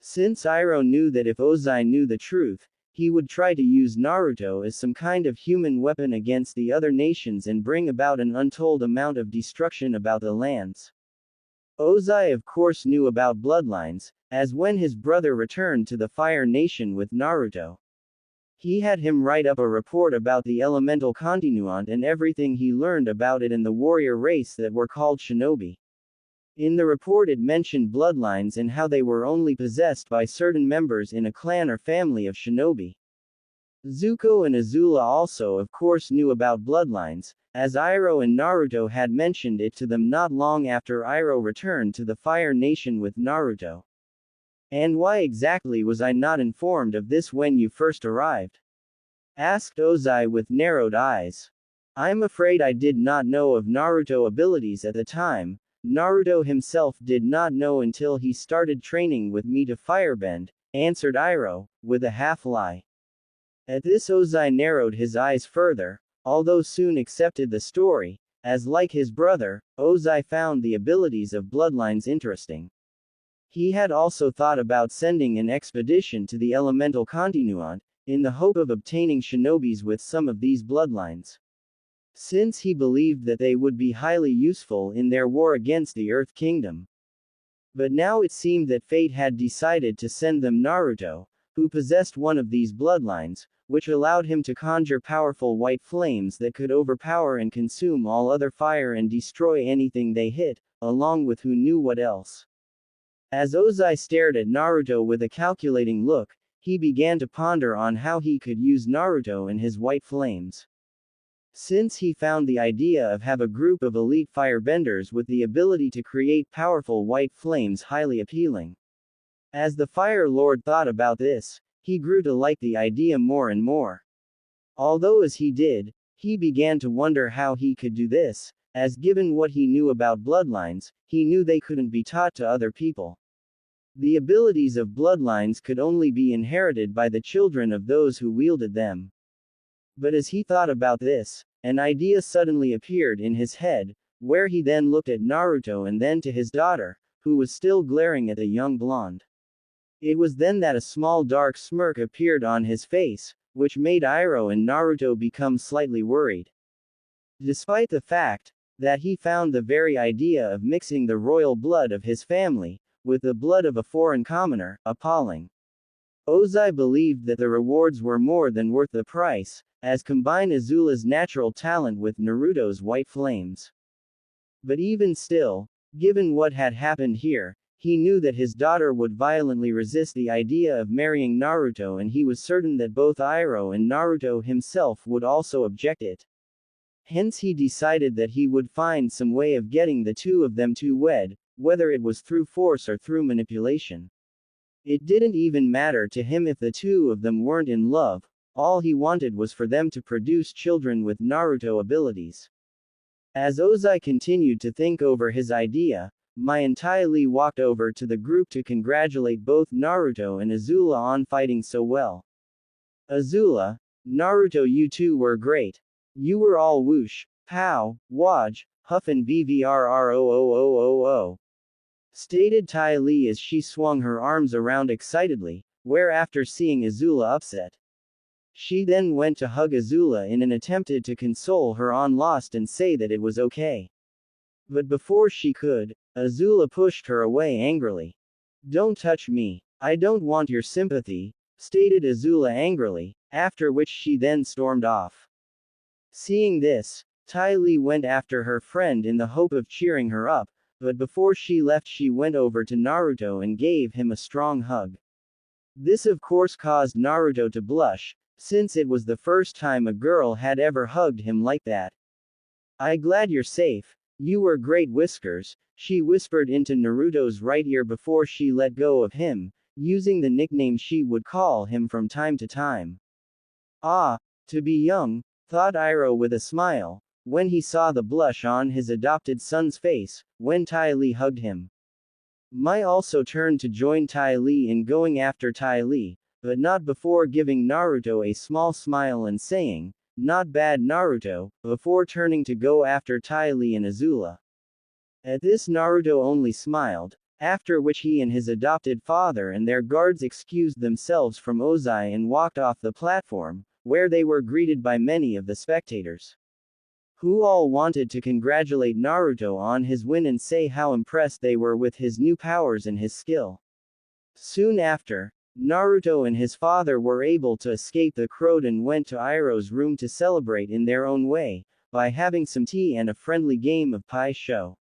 Speaker 1: Since Iroh knew that if Ozai knew the truth, he would try to use Naruto as some kind of human weapon against the other nations and bring about an untold amount of destruction about the lands. Ozai of course knew about bloodlines, as when his brother returned to the Fire Nation with Naruto, he had him write up a report about the elemental continuant and everything he learned about it and the warrior race that were called shinobi. In the report it mentioned bloodlines and how they were only possessed by certain members in a clan or family of shinobi. Zuko and Azula also of course knew about bloodlines, as Iroh and Naruto had mentioned it to them not long after Iroh returned to the Fire Nation with Naruto. "And why exactly was I not informed of this when you first arrived?" asked Ozai with narrowed eyes. "I'm afraid I did not know of Naruto abilities at the time. Naruto himself did not know until he started training with me to firebend," answered Iroh, with a half-lie. At this Ozai narrowed his eyes further, although soon accepted the story, as like his brother, Ozai found the abilities of bloodlines interesting. He had also thought about sending an expedition to the elemental continuant, in the hope of obtaining shinobis with some of these bloodlines, since he believed that they would be highly useful in their war against the Earth Kingdom. But now it seemed that fate had decided to send them Naruto, who possessed one of these bloodlines, which allowed him to conjure powerful white flames that could overpower and consume all other fire and destroy anything they hit, along with who knew what else. As Ozai stared at Naruto with a calculating look, he began to ponder on how he could use Naruto and his white flames. Since he found the idea of have a group of elite firebenders with the ability to create powerful white flames highly appealing. As the Fire Lord thought about this, he grew to like the idea more and more. Although as he did, he began to wonder how he could do this, as given what he knew about bloodlines, he knew they couldn't be taught to other people. The abilities of bloodlines could only be inherited by the children of those who wielded them. But as he thought about this, an idea suddenly appeared in his head, where he then looked at Naruto and then to his daughter, who was still glaring at the young blonde. It was then that a small dark smirk appeared on his face, which made Iroh and Naruto become slightly worried. Despite the fact that he found the very idea of mixing the royal blood of his family with the blood of a foreign commoner appalling. Ozai believed that the rewards were more than worth the price, as combine Azula's natural talent with Naruto's white flames. But even still, given what had happened here, he knew that his daughter would violently resist the idea of marrying Naruto, and he was certain that both Iroh and Naruto himself would also object it. Hence he decided that he would find some way of getting the two of them to wed, whether it was through force or through manipulation. It didn't even matter to him if the two of them weren't in love, all he wanted was for them to produce children with Naruto abilities. As Ozai continued to think over his idea, Mai and Tai Li walked over to the group to congratulate both Naruto and Azula on fighting so well. Azula, Naruto, you two were great. You were all whoosh, pow, waj, huff and bvrrroo, stated Tai Li as she swung her arms around excitedly, whereafter seeing Azula upset. She then went to hug Azula in an attempt to console her on lost and say that it was okay. But before she could, Azula pushed her away angrily. Don't touch me. I don't want your sympathy, stated Azula angrily, after which she then stormed off. Seeing this, Tai Li went after her friend in the hope of cheering her up, but before she left she went over to Naruto and gave him a strong hug. This of course caused Naruto to blush, since it was the first time a girl had ever hugged him like that. "I'm glad you're safe. You were great, Whiskers," she whispered into Naruto's right ear before she let go of him, using the nickname she would call him from time to time. Ah, to be young, thought Iroh with a smile, when he saw the blush on his adopted son's face, when Tai Li hugged him. Mai also turned to join Tai Li in going after Tai Li, but not before giving Naruto a small smile and saying, "Not bad, Naruto," before turning to go after Tai Li and Azula. At this Naruto only smiled, after which he and his adopted father and their guards excused themselves from Ozai and walked off the platform, where they were greeted by many of the spectators, who all wanted to congratulate Naruto on his win and say how impressed they were with his new powers and his skill. Soon after, Naruto and his father were able to escape the crowd and went to Iroh's room to celebrate in their own way, by having some tea and a friendly game of pie show.